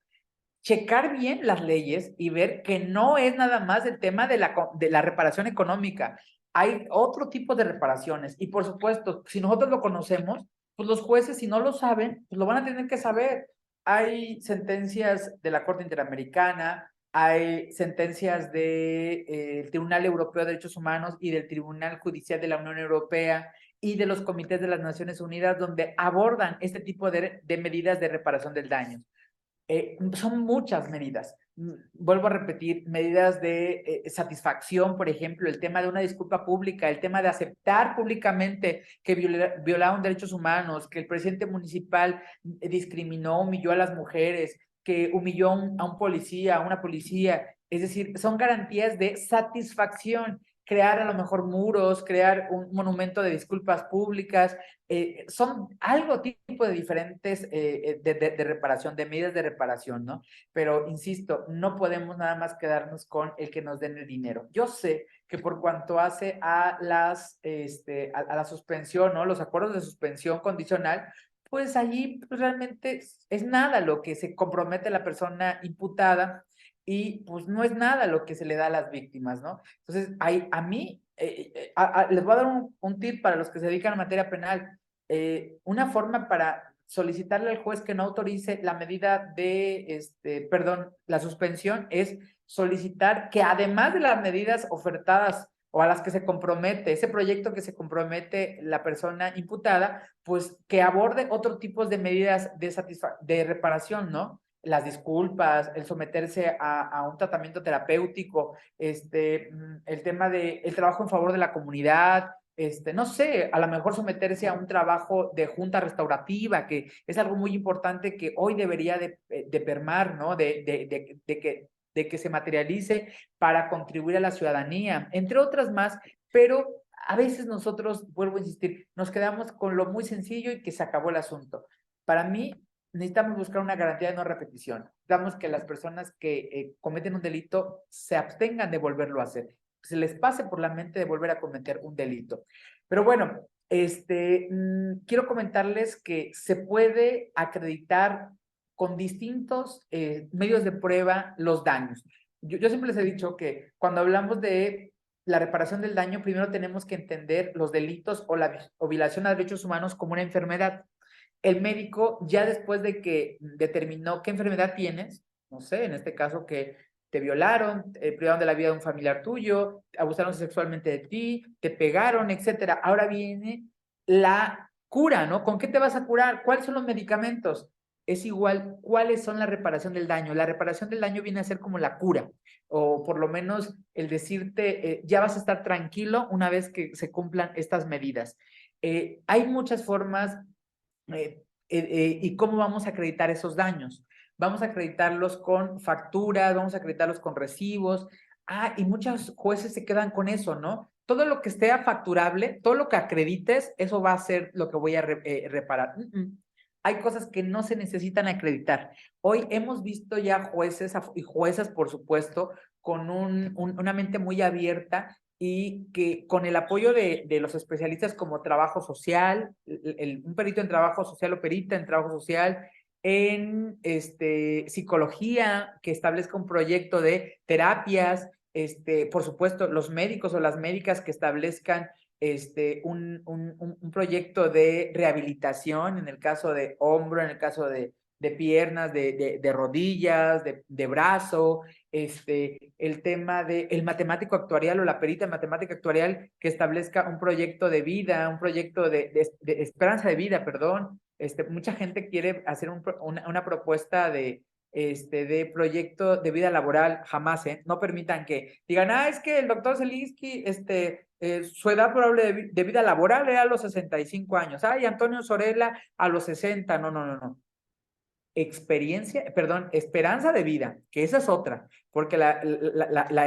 checar bien las leyes y ver que no es nada más el tema de la reparación económica. Hay otro tipo de reparaciones y por supuesto, si nosotros lo conocemos, pues los jueces, si no lo saben, pues lo van a tener que saber. Hay sentencias de la Corte Interamericana, hay sentencias del Tribunal Europeo de Derechos Humanos y del Tribunal Judicial de la Unión Europea y de los comités de las Naciones Unidas donde abordan este tipo de medidas de reparación del daño. Son muchas medidas. Vuelvo a repetir, medidas de satisfacción, por ejemplo, el tema de una disculpa pública, el tema de aceptar públicamente que violaron derechos humanos, que el presidente municipal discriminó, humilló a las mujeres, que humilló a un policía, a una policía. Es decir, son garantías de satisfacción. Crear a lo mejor muros, crear un monumento de disculpas públicas, son algo tipo de diferentes de reparación, de medidas de reparación, ¿no? Pero insisto, no podemos nada más quedarnos con el que nos den el dinero. Yo sé que por cuanto hace a a la suspensión, ¿no? Los acuerdos de suspensión condicional, pues allí pues, realmente es nada lo que se compromete la persona imputada y pues no es nada lo que se le da a las víctimas, ¿no? Entonces, a mí, les voy a dar un tip para los que se dedican a materia penal. Una forma para solicitarle al juez que no autorice la medida la suspensión es solicitar que además de las medidas ofertadas o a las que se compromete, ese proyecto que se compromete la persona imputada, pues que aborde otro tipo de medidas de reparación, ¿no? las disculpas, el someterse a un tratamiento terapéutico, el tema del trabajo en favor de la comunidad, no sé, a lo mejor someterse a un trabajo de junta restaurativa, que es algo muy importante que hoy debería de permar, ¿no? De que se materialice para contribuir a la ciudadanía, entre otras más, pero a veces nosotros, vuelvo a insistir, nos quedamos con lo muy sencillo y que se acabó el asunto. Para mí, necesitamos buscar una garantía de no repetición. Necesitamos que las personas que cometen un delito se abstengan de volverlo a hacer, se les pase por la mente de volver a cometer un delito. Pero bueno, quiero comentarles que se puede acreditar con distintos medios de prueba los daños. Yo siempre les he dicho que cuando hablamos de la reparación del daño, primero tenemos que entender los delitos o violación a derechos humanos como una enfermedad. El médico, ya después de que determinó qué enfermedad tienes, no sé, en este caso que te violaron, privaron de la vida de un familiar tuyo, abusaron sexualmente de ti, te pegaron, etcétera. Ahora viene la cura, ¿no? ¿Con qué te vas a curar? ¿Cuáles son los medicamentos? Es igual, ¿cuáles son la reparación del daño? La reparación del daño viene a ser como la cura, o por lo menos el decirte, ya vas a estar tranquilo una vez que se cumplan estas medidas. Hay muchas formas ¿y cómo vamos a acreditar esos daños? Vamos a acreditarlos con facturas, vamos a acreditarlos con recibos. Y muchos jueces se quedan con eso, ¿no? Todo lo que esté facturable, todo lo que acredites, eso va a ser lo que voy a reparar. Hay cosas que no se necesitan acreditar. Hoy hemos visto ya jueces y juezas, por supuesto, con una mente muy abierta y que con el apoyo de los especialistas como trabajo social, un perito en trabajo social o perita en trabajo social, en psicología, que establezca un proyecto de terapias, por supuesto, los médicos o las médicas que establezcan un proyecto de rehabilitación en el caso de hombro, en el caso de piernas, de rodillas, de brazo, el tema del matemático actuarial o la perita en matemática actuarial que establezca un proyecto de vida, un proyecto de esperanza de vida, perdón. Mucha gente quiere hacer una propuesta de proyecto de vida laboral, jamás, no permitan que digan, es que el doctor Zelinsky, su edad probable de vida laboral era a los 65 años, y Antonio Sorella a los 60, no. Esperanza de vida, que esa es otra, porque la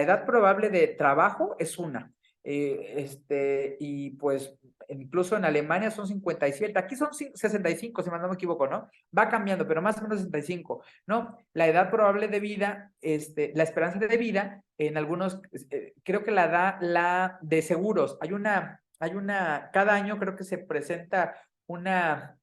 edad probable de trabajo es una, y pues incluso en Alemania son 57, aquí son 65, si mal no me equivoco, ¿no? Va cambiando, pero más o menos 65, ¿no? La edad probable de vida, la esperanza de vida, en algunos, creo que la da la de seguros, cada año creo que se presenta una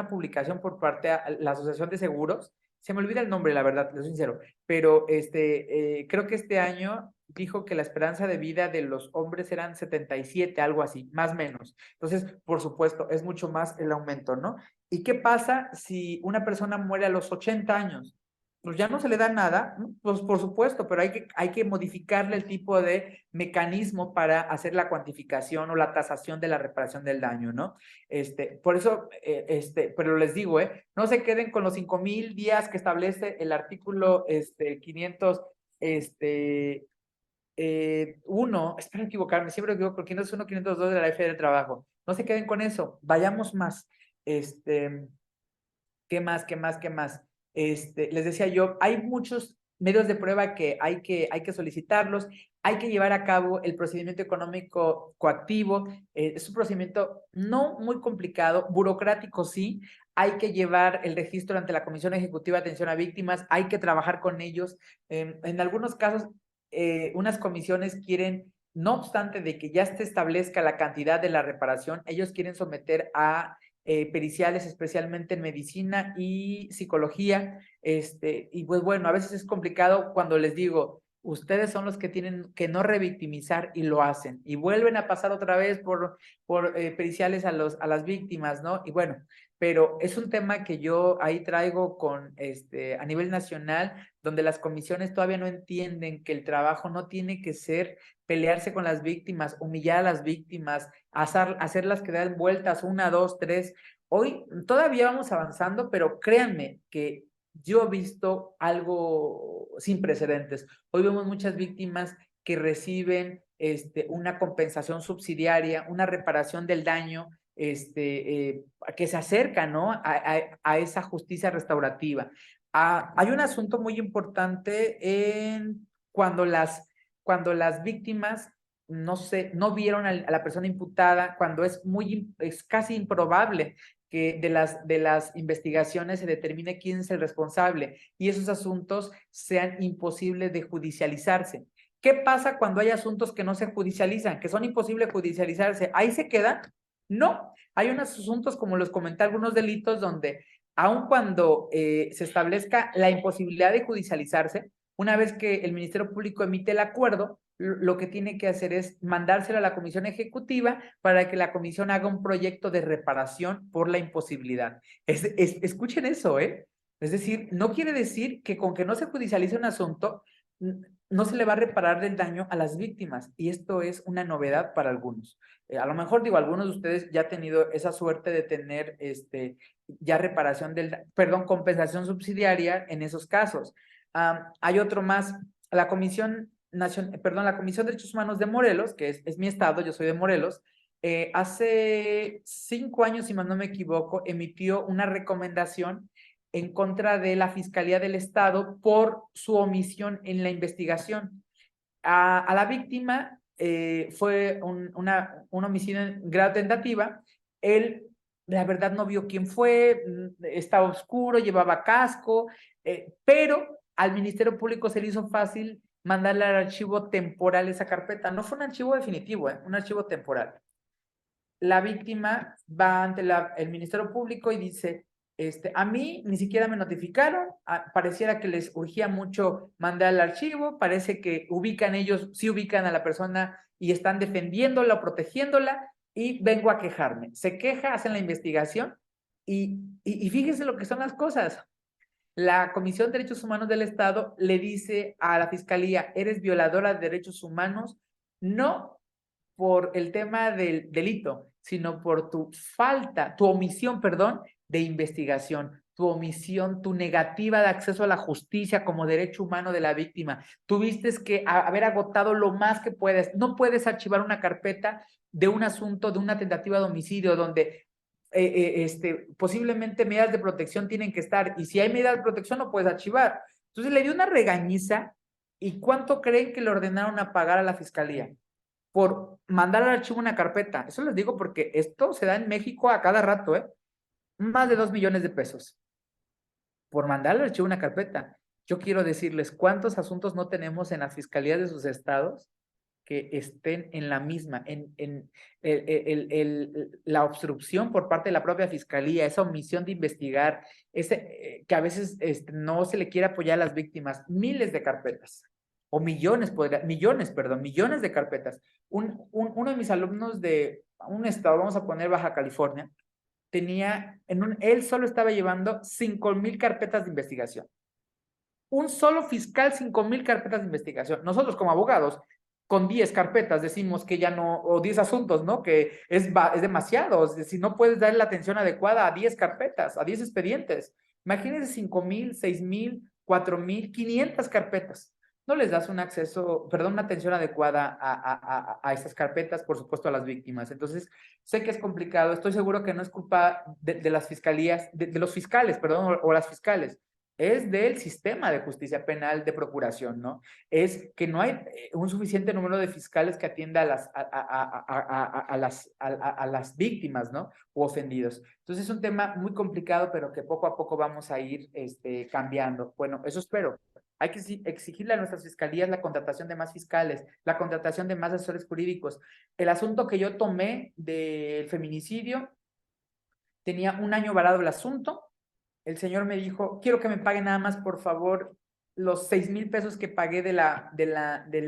publicación por parte de la Asociación de Seguros. Se me olvida el nombre, la verdad, lo sincero, pero creo que este año dijo que la esperanza de vida de los hombres eran 77, algo así, más o menos. Entonces, por supuesto, es mucho más el aumento, ¿no? ¿Y qué pasa si una persona muere a los 80 años? Pues ya no se le da nada, ¿no? Pues por supuesto, pero hay que modificarle el tipo de mecanismo para hacer la cuantificación o la tasación de la reparación del daño, ¿no? Por eso, pero les digo, no se queden con los 5,000 días que establece el artículo 500, espero equivocarme, siempre equivoco, 501, 502 de la Ley Federal del Trabajo. No se queden con eso, vayamos más. ¿Qué más? Les decía yo, hay muchos medios de prueba que hay que solicitarlos, hay que llevar a cabo el procedimiento económico coactivo, es un procedimiento no muy complicado, burocrático sí, hay que llevar el registro ante la Comisión Ejecutiva de Atención a Víctimas, hay que trabajar con ellos, en algunos casos unas comisiones quieren, no obstante de que ya se establezca la cantidad de la reparación, ellos quieren someter a periciales, especialmente en medicina y psicología, y pues bueno, a veces es complicado cuando les digo, ustedes son los que tienen que no revictimizar y lo hacen, y vuelven a pasar otra vez por periciales a las víctimas, ¿no? Y bueno, pero es un tema que yo ahí traigo a nivel nacional, donde las comisiones todavía no entienden que el trabajo no tiene que ser pelearse con las víctimas, humillar a las víctimas, hacerlas que den vueltas, 1, 2, 3. Hoy todavía vamos avanzando, pero créanme que yo he visto algo sin precedentes. Hoy vemos muchas víctimas que reciben una compensación subsidiaria, una reparación del daño, que se acercan, ¿no? A esa justicia restaurativa. Hay un asunto muy importante en cuando las víctimas no vieron a la persona imputada, cuando es casi improbable que de las investigaciones se determine quién es el responsable y esos asuntos sean imposibles de judicializarse. ¿Qué pasa cuando hay asuntos que no se judicializan, que son imposibles de judicializarse? ¿Ahí se quedan? No. Hay unos asuntos, como los comenté, algunos delitos donde, aun cuando se establezca la imposibilidad de judicializarse, una vez que el Ministerio Público emite el acuerdo, lo que tiene que hacer es mandárselo a la Comisión Ejecutiva para que la Comisión haga un proyecto de reparación por la imposibilidad. Escuchen eso, ¿eh? Es decir, no quiere decir que con que no se judicialice un asunto, no se le va a reparar el daño a las víctimas. Y esto es una novedad para algunos. A lo mejor, digo, algunos de ustedes ya han tenido esa suerte de tener ya compensación subsidiaria en esos casos. Hay otro más, la Comisión la Comisión de Derechos Humanos de Morelos, que es mi estado, yo soy de Morelos, hace 5 años, si más no me equivoco, emitió una recomendación en contra de la Fiscalía del Estado por su omisión en la investigación. A la víctima fue un homicidio en grado tentativa. Él, la verdad, no vio quién fue, estaba oscuro, llevaba casco, pero al Ministerio Público se le hizo fácil mandarle al archivo temporal esa carpeta. No fue un archivo definitivo, un archivo temporal. La víctima va ante el Ministerio Público y dice, a mí ni siquiera me notificaron, pareciera que les urgía mucho mandar el archivo, parece que sí ubican a la persona y están defendiéndola o protegiéndola, y vengo a quejarme. Se queja, hacen la investigación y fíjense lo que son las cosas. La Comisión de Derechos Humanos del Estado le dice a la Fiscalía, eres violadora de derechos humanos, no por el tema del delito, sino por tu omisión, perdón, de investigación, tu omisión, tu negativa de acceso a la justicia como derecho humano de la víctima. Tuviste que haber agotado lo más que puedes. No puedes archivar una carpeta de un asunto, de una tentativa de homicidio, donde posiblemente medidas de protección tienen que estar, y si hay medidas de protección no puedes archivar. Entonces le dio una regañiza. ¿Y cuánto creen que le ordenaron a pagar a la Fiscalía? Por mandar al archivo una carpeta. Eso les digo porque esto se da en México a cada rato, más de 2 millones de pesos por mandar al archivo una carpeta. Yo quiero decirles cuántos asuntos no tenemos en las fiscalías de sus estados que estén en la misma, en la obstrucción por parte de la propia fiscalía, esa omisión de investigar, que a veces no se le quiere apoyar a las víctimas. Miles de carpetas, o millones de carpetas. Uno de mis alumnos de un estado, vamos a poner Baja California, él solo estaba llevando 5,000 carpetas de investigación. Un solo fiscal, 5,000 carpetas de investigación. Nosotros como abogados, con 10 carpetas decimos que ya no, o 10 asuntos, ¿no? Que es demasiado. Es decir, no puedes dar la atención adecuada a 10 carpetas, a 10 expedientes. Imagínense 5,000, 6,000, 4,000, 500 carpetas. No les das una atención adecuada a estas carpetas, por supuesto a las víctimas. Entonces, sé que es complicado, estoy seguro que no es culpa de las fiscalías, de los fiscales, perdón, o las fiscales, es del sistema de justicia penal de procuración, ¿no? Es que no hay un suficiente número de fiscales que atienda a las víctimas, ¿no? O ofendidos. Entonces es un tema muy complicado, pero que poco a poco vamos a ir cambiando. Bueno, eso espero. Hay que exigirle a nuestras fiscalías la contratación de más fiscales, la contratación de más asesores jurídicos. El asunto que yo tomé del feminicidio, tenía 1 año varado el asunto. El señor me dijo, quiero que me paguen nada más, por favor, los 6,000 pesos que pagué del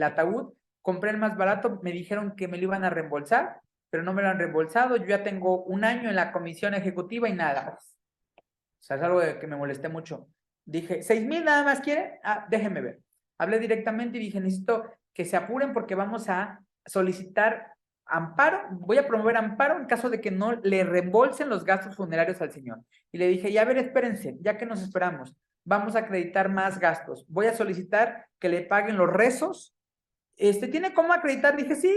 ataúd. Compré el más barato, me dijeron que me lo iban a reembolsar, pero no me lo han reembolsado. Yo ya tengo 1 año en la comisión ejecutiva y nada. O sea, es algo que me molesté mucho. Dije, 6,000 nada más quiere, déjenme ver. Hablé directamente y dije, necesito que se apuren porque vamos a solicitar amparo, voy a promover amparo en caso de que no le reembolsen los gastos funerarios al señor. Y le dije, ya a ver, espérense, ya que nos esperamos, vamos a acreditar más gastos. Voy a solicitar que le paguen los rezos. ¿Tiene cómo acreditar? Dije, sí,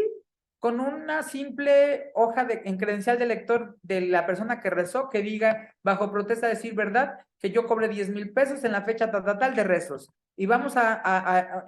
con una simple hoja en credencial de lector de la persona que rezó, que diga, bajo protesta, decir verdad, que yo cobre 10,000 pesos en la fecha tal de rezos. Y vamos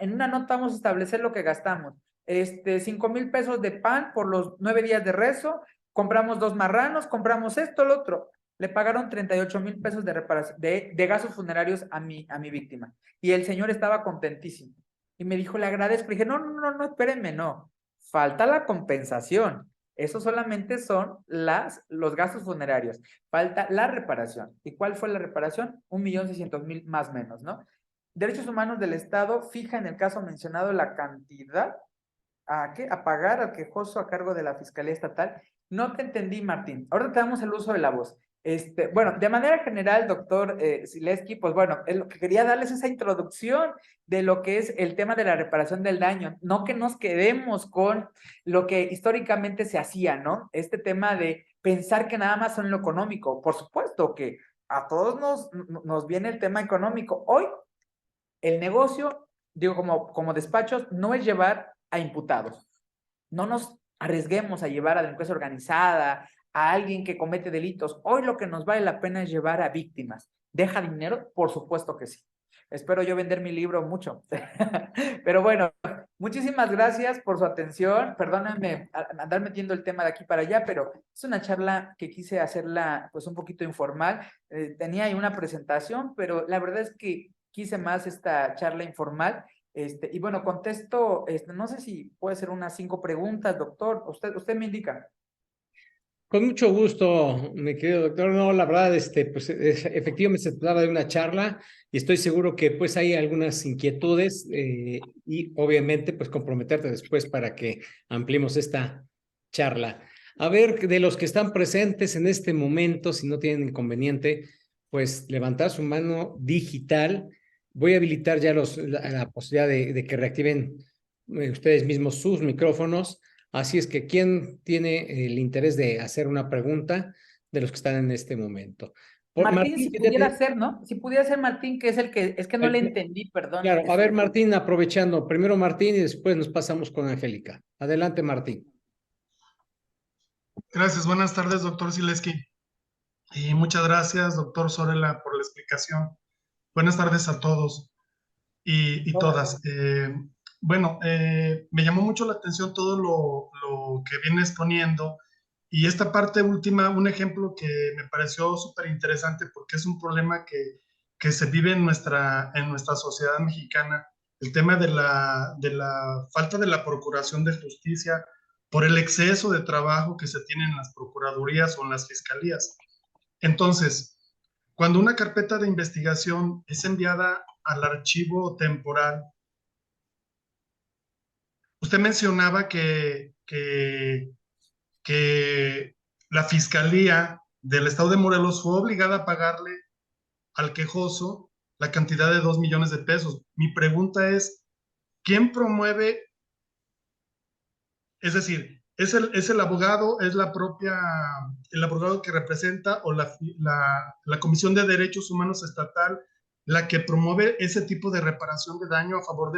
en una nota vamos a establecer lo que gastamos. 5,000 pesos de pan por los 9 días de rezo, compramos 2 marranos, compramos esto, lo otro. Le pagaron 38,000 pesos de reparación, de gastos funerarios a mi víctima. Y el señor estaba contentísimo. Y me dijo, le agradezco. Le dije, no, espérenme, no. Falta la compensación. Eso solamente son los gastos funerarios. Falta la reparación. ¿Y cuál fue la reparación? 1,600,000 más o menos, ¿no? Derechos Humanos del Estado fija en el caso mencionado la cantidad a pagar al quejoso a cargo de la Fiscalía Estatal. No te entendí, Martín. Ahora te damos el uso de la voz. Bueno, de manera general, doctor Zilewski, pues bueno, es lo que quería darles esa introducción de lo que es el tema de la reparación del daño, no que nos quedemos con lo que históricamente se hacía, ¿no? Este tema de pensar que nada más son lo económico. Por supuesto que a todos nos viene el tema económico. Hoy, el negocio, digo, como despachos, no es llevar a imputados. No nos arriesguemos a llevar a delincuencia organizada, a alguien que comete delitos. Hoy lo que nos vale la pena es llevar a víctimas. ¿Deja dinero? Por supuesto que sí. Espero yo vender mi libro mucho. Pero bueno, muchísimas gracias por su atención. Perdónenme andar metiendo el tema de aquí para allá, pero es una charla que quise hacerla pues un poquito informal. Tenía ahí una presentación, pero la verdad es que quise más esta charla informal. Y bueno, contesto, no sé si puede ser unas 5 preguntas, doctor. Usted me indica. Con mucho gusto, mi querido doctor. No, la verdad, pues efectivamente se trata de una charla y estoy seguro que pues hay algunas inquietudes y obviamente pues comprometerte después para que ampliemos esta charla. A ver, de los que están presentes en este momento, si no tienen inconveniente, pues levantar su mano digital. Voy a habilitar ya la posibilidad de que reactiven ustedes mismos sus micrófonos. Así es que, ¿quién tiene el interés de hacer una pregunta de los que están en este momento? Martín, Martín, si pudiera ser, ¿no? Si pudiera ser Martín, que es que no le entendí, perdón. claro, a ver, Martín, aprovechando, primero Martín y después nos pasamos con Angélica. Adelante, Martín. Gracias, buenas tardes, doctor Zilewski. Y muchas gracias, doctor Sorela, por la explicación. Buenas tardes a todos y todas. Bueno, me llamó mucho la atención todo lo que viene exponiendo y esta parte última, un ejemplo que me pareció súper interesante porque es un problema que se vive en nuestra sociedad mexicana, el tema de la falta de la procuración de justicia por el exceso de trabajo que se tiene en las procuradurías o en las fiscalías. Entonces, cuando una carpeta de investigación es enviada al archivo temporal, usted mencionaba que la Fiscalía del Estado de Morelos fue obligada a pagarle al quejoso la cantidad de 2 millones de pesos. Mi pregunta es, ¿quién promueve? Es decir, ¿es el abogado, es el abogado que representa o la Comisión de Derechos Humanos Estatal la que promueve ese tipo de reparación de daño a favor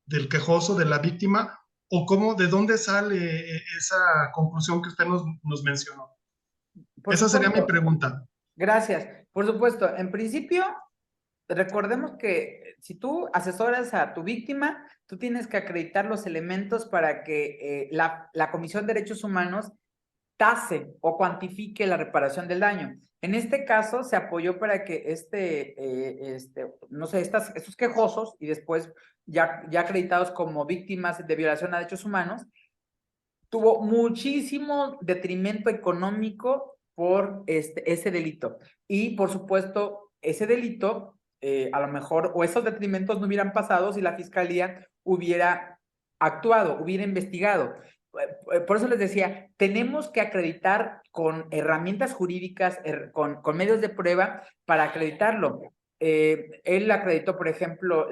del quejoso, de la víctima? ¿O de dónde sale esa conclusión que usted nos mencionó? Por Esa sería mi supuesto. pregunta. Gracias. Por supuesto, en principio, recordemos que si tú asesoras a tu víctima, tú tienes que acreditar los elementos para que la Comisión de Derechos Humanos tase o cuantifique la reparación del daño. En este caso, se apoyó para que no sé, estos quejosos y después ya acreditados como víctimas de violación a derechos humanos, tuvo muchísimo detrimento económico por ese delito. Y, por supuesto, ese delito, a lo mejor, o esos detrimentos no hubieran pasado si la Fiscalía hubiera actuado, hubiera investigado. Por eso les decía, tenemos que acreditar con herramientas jurídicas, con medios de prueba para acreditarlo. Él acreditó, por ejemplo,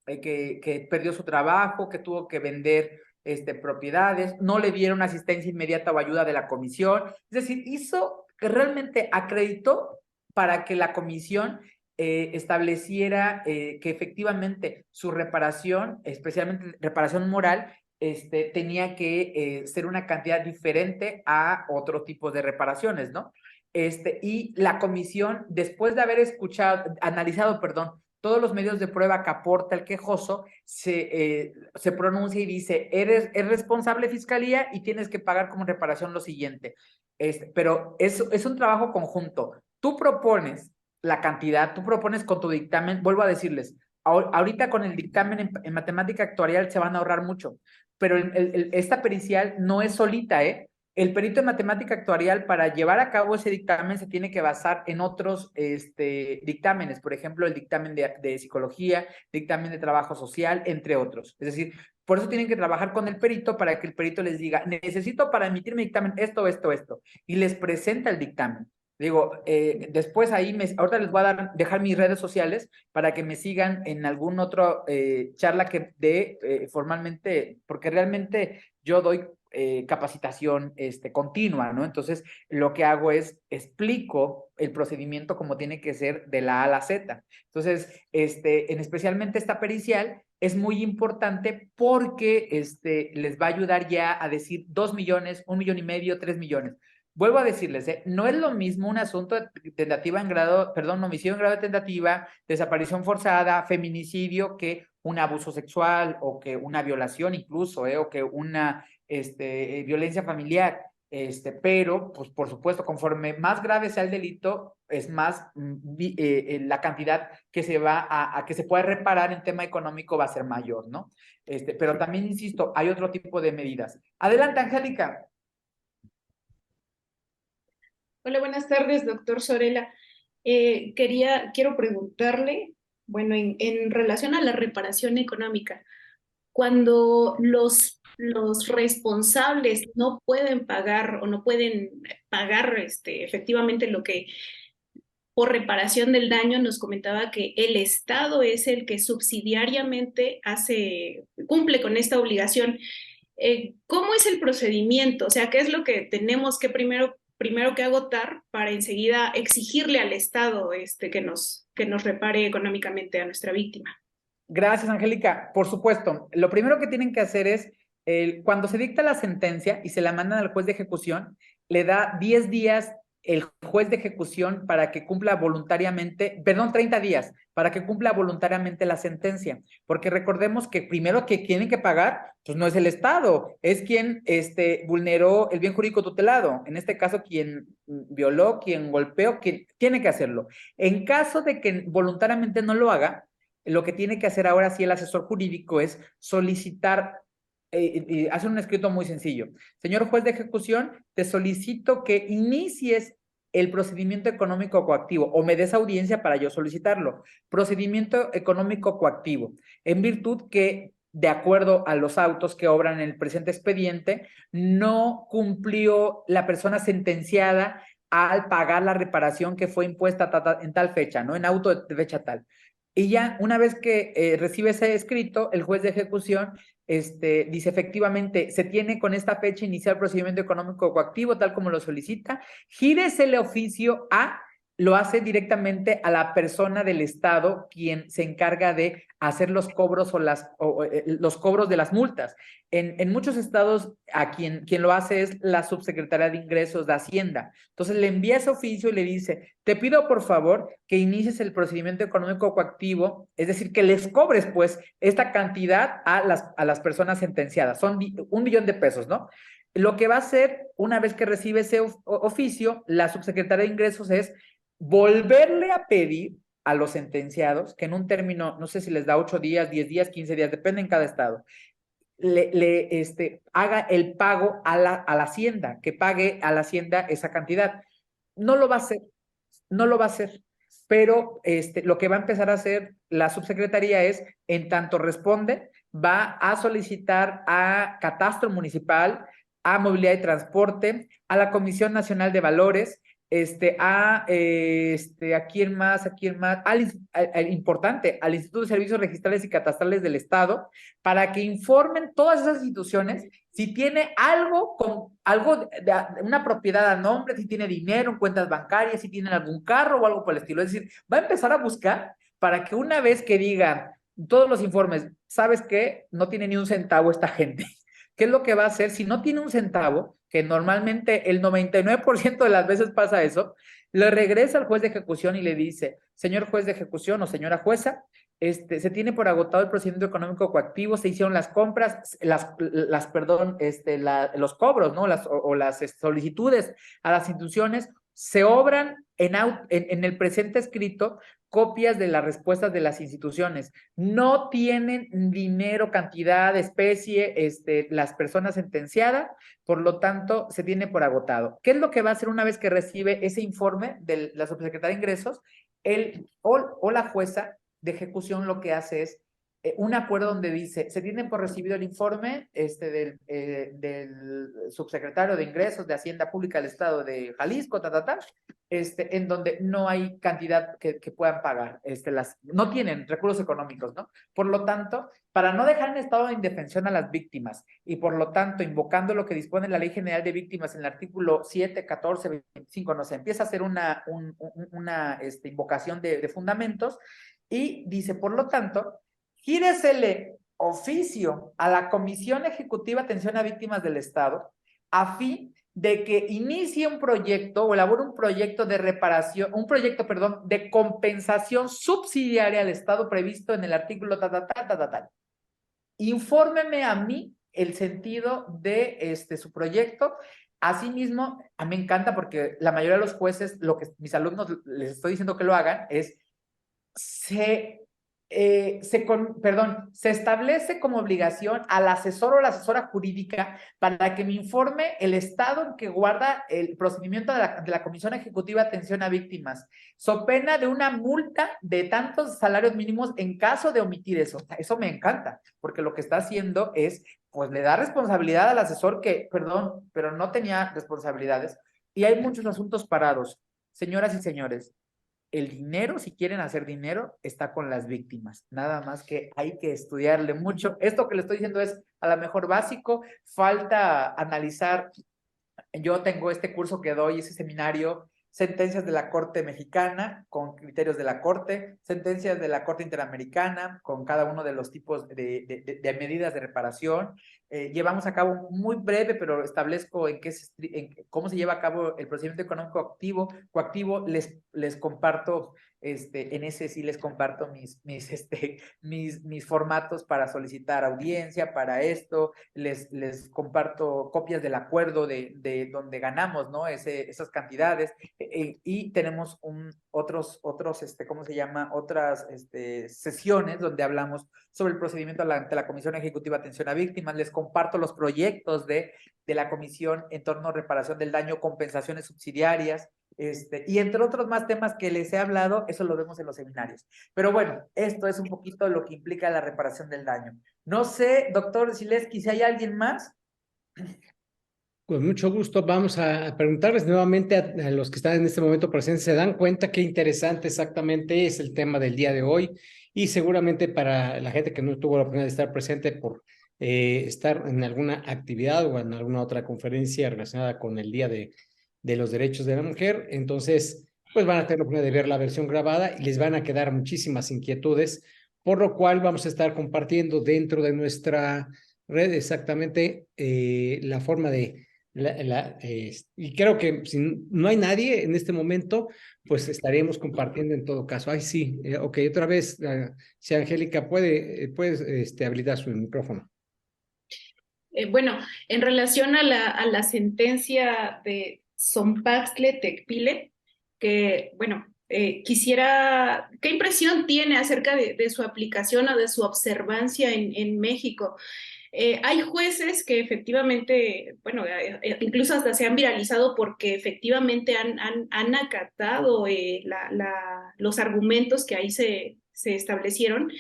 que perdió su trabajo, que tuvo que vender propiedades, no le dieron asistencia inmediata o ayuda de la comisión. Es decir, hizo que realmente acreditó para que la comisión estableciera que efectivamente su reparación, especialmente reparación moral, tenía que ser una cantidad diferente a otro tipo de reparaciones, ¿no? Y la comisión, después de haber analizado, perdón, todos los medios de prueba que aporta el quejoso, se pronuncia y dice, es responsable fiscalía y tienes que pagar como reparación lo siguiente. Pero es un trabajo conjunto. Tú propones la cantidad, tú propones con tu dictamen, vuelvo a decirles, ahorita con el dictamen en matemática actuarial se van a ahorrar mucho, pero esta pericial no es solita, ¿eh? El perito en matemática actuarial, para llevar a cabo ese dictamen, se tiene que basar en otros dictámenes, por ejemplo, el dictamen de psicología, dictamen de trabajo social, entre otros. Es decir, por eso tienen que trabajar con el perito para que el perito les diga, necesito para emitir mi dictamen esto, y les presenta el dictamen. Digo, después ahí, ahorita les voy a dejar mis redes sociales para que me sigan en algún otro charla que dé formalmente, porque realmente yo doy capacitación continua, ¿no? Entonces, lo que hago es explico el procedimiento como tiene que ser de la A a la Z. Entonces, especialmente esta pericial es muy importante porque les va a ayudar ya a decir 2 millones, 1,5 millones, 3 millones. Vuelvo a decirles, no es lo mismo un asunto de tentativa en grado, perdón, homicidio en grado de tentativa, desaparición forzada, feminicidio, que un abuso sexual o que una violación incluso, o que una violencia familiar. Pero, pues, por supuesto, conforme más grave sea el delito, es más la cantidad que se va a que se puede reparar en tema económico va a ser mayor, ¿no? Pero también, insisto, hay otro tipo de medidas. Adelante, Angélica. Hola, buenas tardes, doctor Sorella. Quiero preguntarle, bueno, en relación a la reparación económica, cuando los responsables no pueden pagar o no pueden pagar efectivamente lo que por reparación del daño, nos comentaba que el Estado es el que subsidiariamente cumple con esta obligación. ¿Cómo es el procedimiento? O sea, ¿qué es lo que tenemos que primero que agotar para enseguida exigirle al Estado que nos repare económicamente a nuestra víctima? Gracias, Angélica. Por supuesto, lo primero que tienen que hacer es, cuando se dicta la sentencia y se la mandan al juez de ejecución, le da 10 días el juez de ejecución para que cumpla voluntariamente, perdón, 30 días, para que cumpla voluntariamente la sentencia. Porque recordemos que primero que tienen que pagar, pues no es el Estado, es quien vulneró el bien jurídico tutelado. En este caso, quien violó, quien golpeó, quien tiene que hacerlo. En caso de que voluntariamente no lo haga, lo que tiene que hacer ahora sí el asesor jurídico es solicitar, hacer un escrito muy sencillo. Señor juez de ejecución, te solicito que inicies el procedimiento económico coactivo o me des audiencia para yo solicitarlo. Procedimiento económico coactivo, en virtud que, de acuerdo a los autos que obran en el presente expediente, no cumplió la persona sentenciada al pagar la reparación que fue impuesta en tal fecha, ¿no? En auto de fecha tal. Y ya, una vez que recibe ese escrito, el juez de ejecución dice efectivamente, se tiene con esta fecha iniciar el procedimiento económico coactivo, tal como lo solicita, gírese el oficio lo hace directamente a la persona del Estado quien se encarga de hacer los cobros los cobros de las multas. En muchos estados, a quien lo hace es la Subsecretaría de Ingresos de Hacienda. Entonces le envía ese oficio y le dice, te pido por favor que inicies el procedimiento económico coactivo, es decir, que les cobres pues esta cantidad a las personas sentenciadas. Son 1 millón de pesos, ¿no? Lo que va a hacer, una vez que recibe ese oficio, la Subsecretaría de Ingresos es volverle a pedir a los sentenciados, que en un término, no sé si les da 8 días, 10 días, 15 días, depende en cada estado, haga el pago a la Hacienda, que pague a la Hacienda esa cantidad. No lo va a hacer, no lo va a hacer, pero lo que va a empezar a hacer la subsecretaría es, en tanto responde, va a solicitar a Catastro Municipal, a Movilidad y Transporte, a la Comisión Nacional de Valores, ¿a quién más? Importante, al Instituto de Servicios Registrales y Catastrales del Estado, para que informen todas esas instituciones si tiene algo una propiedad a nombre, si tiene dinero en cuentas bancarias, si tienen algún carro o algo por el estilo. Es decir, va a empezar a buscar para que una vez que digan todos los informes, ¿sabes qué? No tiene ni un centavo esta gente. ¿Qué es lo que va a hacer? Si no tiene un centavo, que normalmente el 99% de las veces pasa eso, le regresa al juez de ejecución y le dice, señor juez de ejecución o señora jueza, se tiene por agotado el procedimiento económico coactivo, se hicieron las compras, los cobros, ¿no? Las solicitudes a las instituciones, se obran en el presente escrito copias de las respuestas de las instituciones. No tienen dinero, cantidad, especie, las personas sentenciadas, por lo tanto, se tiene por agotado. ¿Qué es lo que va a hacer una vez que recibe ese informe de la subsecretaria de Ingresos? O la jueza de ejecución lo que hace es un acuerdo donde dice, se tiene por recibido el informe del subsecretario de Ingresos de Hacienda Pública del Estado de Jalisco, en donde no hay cantidad que puedan pagar, no tienen recursos económicos, ¿no? Por lo tanto, para no dejar en estado de indefensión a las víctimas y por lo tanto, invocando lo que dispone la Ley General de Víctimas en el artículo 7, 14, 25, no sé, empieza a hacer una invocación de fundamentos y dice, por lo tanto, gíresele oficio a la Comisión Ejecutiva de Atención a Víctimas del Estado a fin de que inicie un proyecto o elabore un proyecto de reparación, de compensación subsidiaria al Estado previsto en el artículo tal. Infórmeme a mí el sentido de su proyecto. Asimismo, a mí me encanta porque la mayoría de los jueces, lo que mis alumnos les estoy diciendo que lo hagan es se establece como obligación al asesor o la asesora jurídica para que me informe el estado en que guarda el procedimiento de la Comisión Ejecutiva de Atención a Víctimas, so pena de una multa de tantos salarios mínimos en caso de omitir eso. Eso me encanta, porque lo que está haciendo es, pues le da responsabilidad al asesor que, perdón, pero no tenía responsabilidades, y hay muchos asuntos parados. Señoras y señores, el dinero, si quieren hacer dinero, está con las víctimas. Nada más que hay que estudiarle mucho. Esto que le estoy diciendo es a lo mejor básico, falta analizar. Yo tengo este curso que doy, ese seminario, sentencias de la Corte Mexicana con criterios de la Corte, sentencias de la Corte Interamericana con cada uno de los tipos de medidas de reparación. Llevamos a cabo muy breve, pero establezco cómo se lleva a cabo el procedimiento económico coactivo. Les comparto, en ese sí les comparto mis formatos para solicitar audiencia, para esto, les comparto copias del acuerdo de donde ganamos, ¿no? Esas cantidades, y tenemos otras sesiones donde hablamos sobre el procedimiento ante la Comisión Ejecutiva de Atención a Víctimas. Les comparto los proyectos de la comisión en torno a reparación del daño, compensaciones subsidiarias, y entre otros más temas que les he hablado. Eso lo vemos en los seminarios. Pero bueno, esto es un poquito lo que implica la reparación del daño. No sé, doctor Sileski, si hay alguien más. Con mucho gusto, vamos a preguntarles nuevamente a los que están en este momento presentes, ¿se dan cuenta qué interesante exactamente es el tema del día de hoy? Y seguramente para la gente que no tuvo la oportunidad de estar presente por estar en alguna actividad o en alguna otra conferencia relacionada con el Día de los Derechos de la Mujer, entonces pues van a tener la oportunidad de ver la versión grabada y les van a quedar muchísimas inquietudes, por lo cual vamos a estar compartiendo dentro de nuestra red exactamente la forma de y creo que si no hay nadie en este momento, pues estaremos compartiendo en todo caso. Ay, sí, ok, otra vez, si Angélica puedes habilitar su micrófono. Bueno, en relación a la sentencia de Zompaxtle Tecpile, que, bueno, quisiera, ¿qué impresión tiene acerca de su aplicación o de su observancia en México? Hay jueces que efectivamente, bueno, incluso hasta se han viralizado porque efectivamente han acatado los argumentos que ahí se establecieron,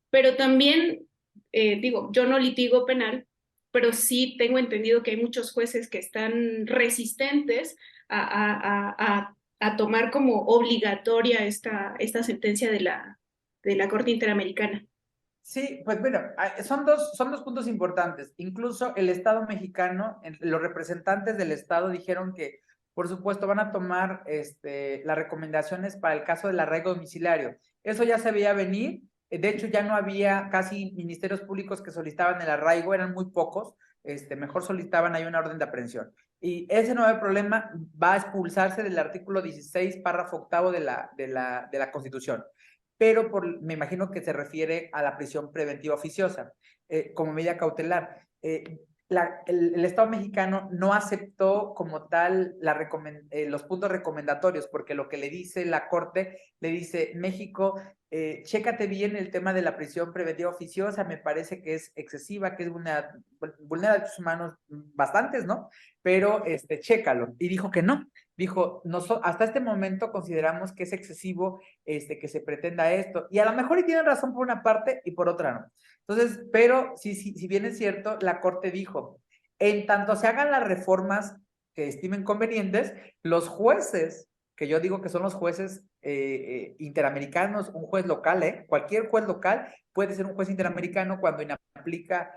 pero también, digo, yo no litigo penal, pero sí tengo entendido que hay muchos jueces que están resistentes a a tomar como obligatoria esta sentencia de la Corte Interamericana. Sí, pues bueno, son dos puntos importantes. Incluso el Estado mexicano, los representantes del Estado dijeron que, por supuesto, van a tomar las recomendaciones para el caso del arraigo domiciliario. Eso ya se veía venir. De hecho, ya no había casi ministerios públicos que solicitaban el arraigo, eran muy pocos. Mejor solicitaban ahí una orden de aprehensión. Y ese nuevo problema va a expulsarse del artículo 16, párrafo octavo de la Constitución. Pero me imagino que se refiere a la prisión preventiva oficiosa, como medida cautelar. El Estado mexicano no aceptó como tal los puntos recomendatorios, porque lo que le dice la Corte, le dice, México, chécate bien el tema de la prisión preventiva oficiosa, me parece que es excesiva, que es vulnera derechos humanos bastantes, ¿no? Pero chécalo. Y dijo que no. Dijo, hasta este momento consideramos que es excesivo que se pretenda esto. Y a lo mejor y tienen razón por una parte y por otra no. Entonces, pero si bien es cierto, la Corte dijo, en tanto se hagan las reformas que estimen convenientes, los jueces, que yo digo que son los jueces interamericanos, un juez local, cualquier juez local puede ser un juez interamericano cuando aplica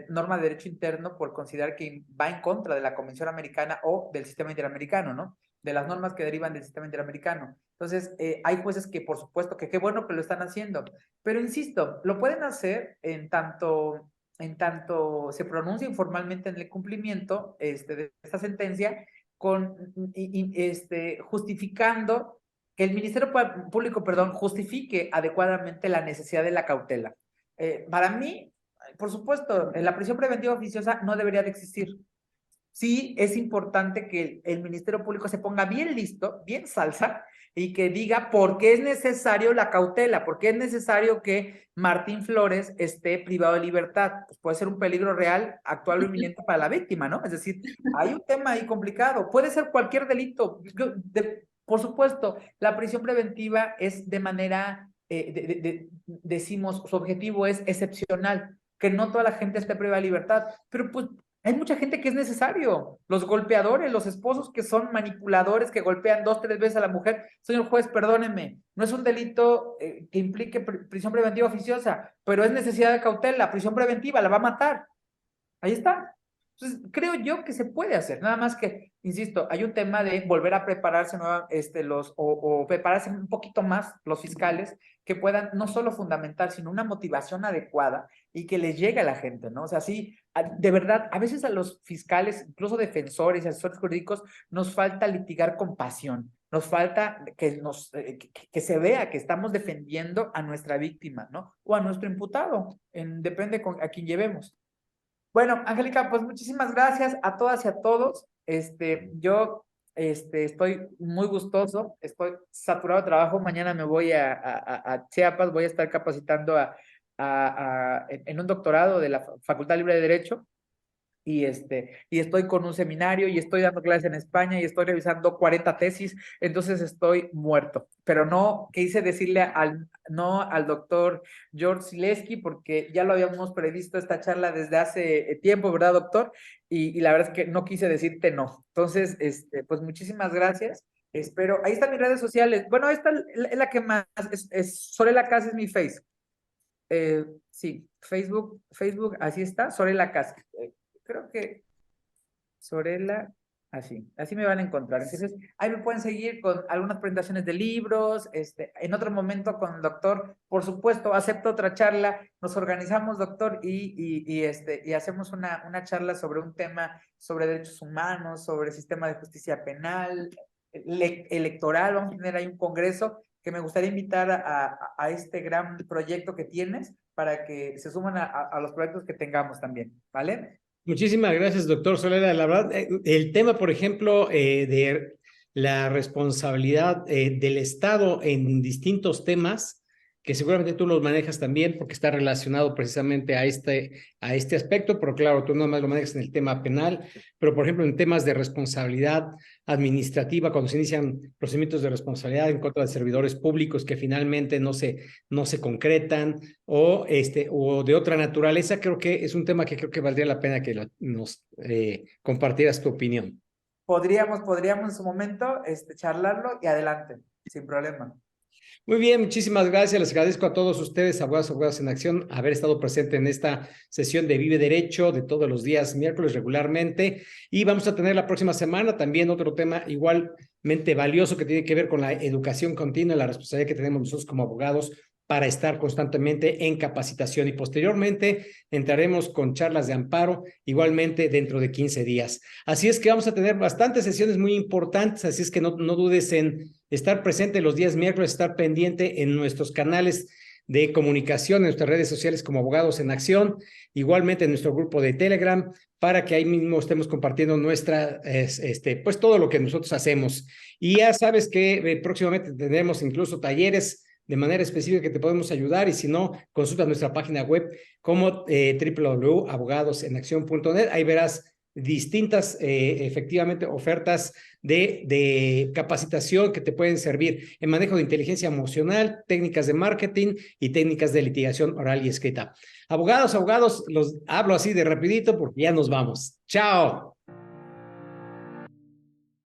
norma de derecho interno por considerar que va en contra de la Convención Americana o del sistema interamericano, ¿no? De las normas que derivan del sistema interamericano. Entonces, hay jueces que, por supuesto, que qué bueno que lo están haciendo, pero insisto, lo pueden hacer en tanto se pronuncia informalmente en el cumplimiento de esta sentencia, justificando que el Ministerio Público, justifique adecuadamente la necesidad de la cautela. Para mí, por supuesto, la prisión preventiva oficiosa no debería de existir. Sí es importante que el Ministerio Público se ponga bien listo, bien salsa, y que diga por qué es necesario la cautela, por qué es necesario que Martín Flores esté privado de libertad. Pues puede ser un peligro real, actual o inminente para la víctima, ¿no? Es decir, hay un tema ahí complicado. Puede ser cualquier delito. Por supuesto, la prisión preventiva es de manera, decimos, su objetivo es excepcional, que no toda la gente esté privada de libertad, pero pues hay mucha gente que es necesario. Los golpeadores, los esposos que son manipuladores, que golpean 2, 3 veces a la mujer. Señor juez, perdóneme, no es un delito que implique prisión preventiva oficiosa, pero es necesidad de cautela, prisión preventiva, la va a matar. Ahí está. Entonces, creo yo que se puede hacer, nada más que, insisto, hay un tema de volver a prepararse o prepararse un poquito más los fiscales que puedan no solo fundamentar, sino una motivación adecuada y que les llegue a la gente, ¿no? O sea, sí, de verdad, a veces a los fiscales, incluso defensores y asesores jurídicos, nos falta litigar con pasión, nos falta que se vea que estamos defendiendo a nuestra víctima, ¿no? O a nuestro imputado, depende a quién llevemos. Bueno, Angélica, pues muchísimas gracias a todas y a todos. Yo estoy muy gustoso, estoy saturado de trabajo. Mañana me voy a Chiapas, voy a estar capacitando en un doctorado de la Facultad Libre de Derecho. Y estoy con un seminario y estoy dando clases en España y estoy revisando 40 tesis, entonces estoy muerto. Pero no quise decirle no al doctor George Zaleski porque ya lo habíamos previsto esta charla desde hace tiempo, ¿verdad, doctor? Y la verdad es que no quise decirte no. Entonces, pues muchísimas gracias. Espero, ahí están mis redes sociales. Bueno, esta es la que más, Sorella Cas es mi face. Sí, Facebook, así está, Sorella Cas. Creo que Sorella, así me van a encontrar. Entonces, ahí me pueden seguir con algunas presentaciones de libros, en otro momento con el doctor, por supuesto, acepto otra charla, nos organizamos, doctor, y hacemos una charla sobre un tema sobre derechos humanos, sobre sistema de justicia penal, electoral, vamos a tener ahí un congreso que me gustaría invitar a este gran proyecto que tienes para que se suman a los proyectos que tengamos también, ¿vale? Muchísimas gracias, doctor Solera. La verdad, el tema, por ejemplo, de la responsabilidad del Estado en distintos temas, que seguramente tú los manejas también porque está relacionado precisamente a este aspecto, pero claro, tú no más lo manejas en el tema penal, pero por ejemplo en temas de responsabilidad administrativa, cuando se inician procedimientos de responsabilidad en contra de servidores públicos que finalmente no se concretan o de otra naturaleza, creo que es un tema que creo que valdría la pena que nos compartieras tu opinión. podríamos en su momento charlarlo y adelante, sin problema. Muy bien, muchísimas gracias. Les agradezco a todos ustedes, abogados en acción, haber estado presente en esta sesión de Vive Derecho de todos los días miércoles regularmente. Y vamos a tener la próxima semana también otro tema igualmente valioso que tiene que ver con la educación continua y la responsabilidad que tenemos nosotros como abogados para estar constantemente en capacitación. Y posteriormente entraremos con charlas de amparo, igualmente dentro de 15 días. Así es que vamos a tener bastantes sesiones muy importantes, así es que no dudes en estar presente los días miércoles, estar pendiente en nuestros canales de comunicación, en nuestras redes sociales como Abogados en Acción, igualmente en nuestro grupo de Telegram, para que ahí mismo estemos compartiendo pues todo lo que nosotros hacemos. Y ya sabes que próximamente tendremos incluso talleres de manera específica que te podemos ayudar, y si no, consulta nuestra página web como www.abogadosenaccion.net. Ahí verás distintas, efectivamente, ofertas de capacitación que te pueden servir en manejo de inteligencia emocional, técnicas de marketing y técnicas de litigación oral y escrita. Abogados, los hablo así de rapidito porque ya nos vamos. ¡Chao!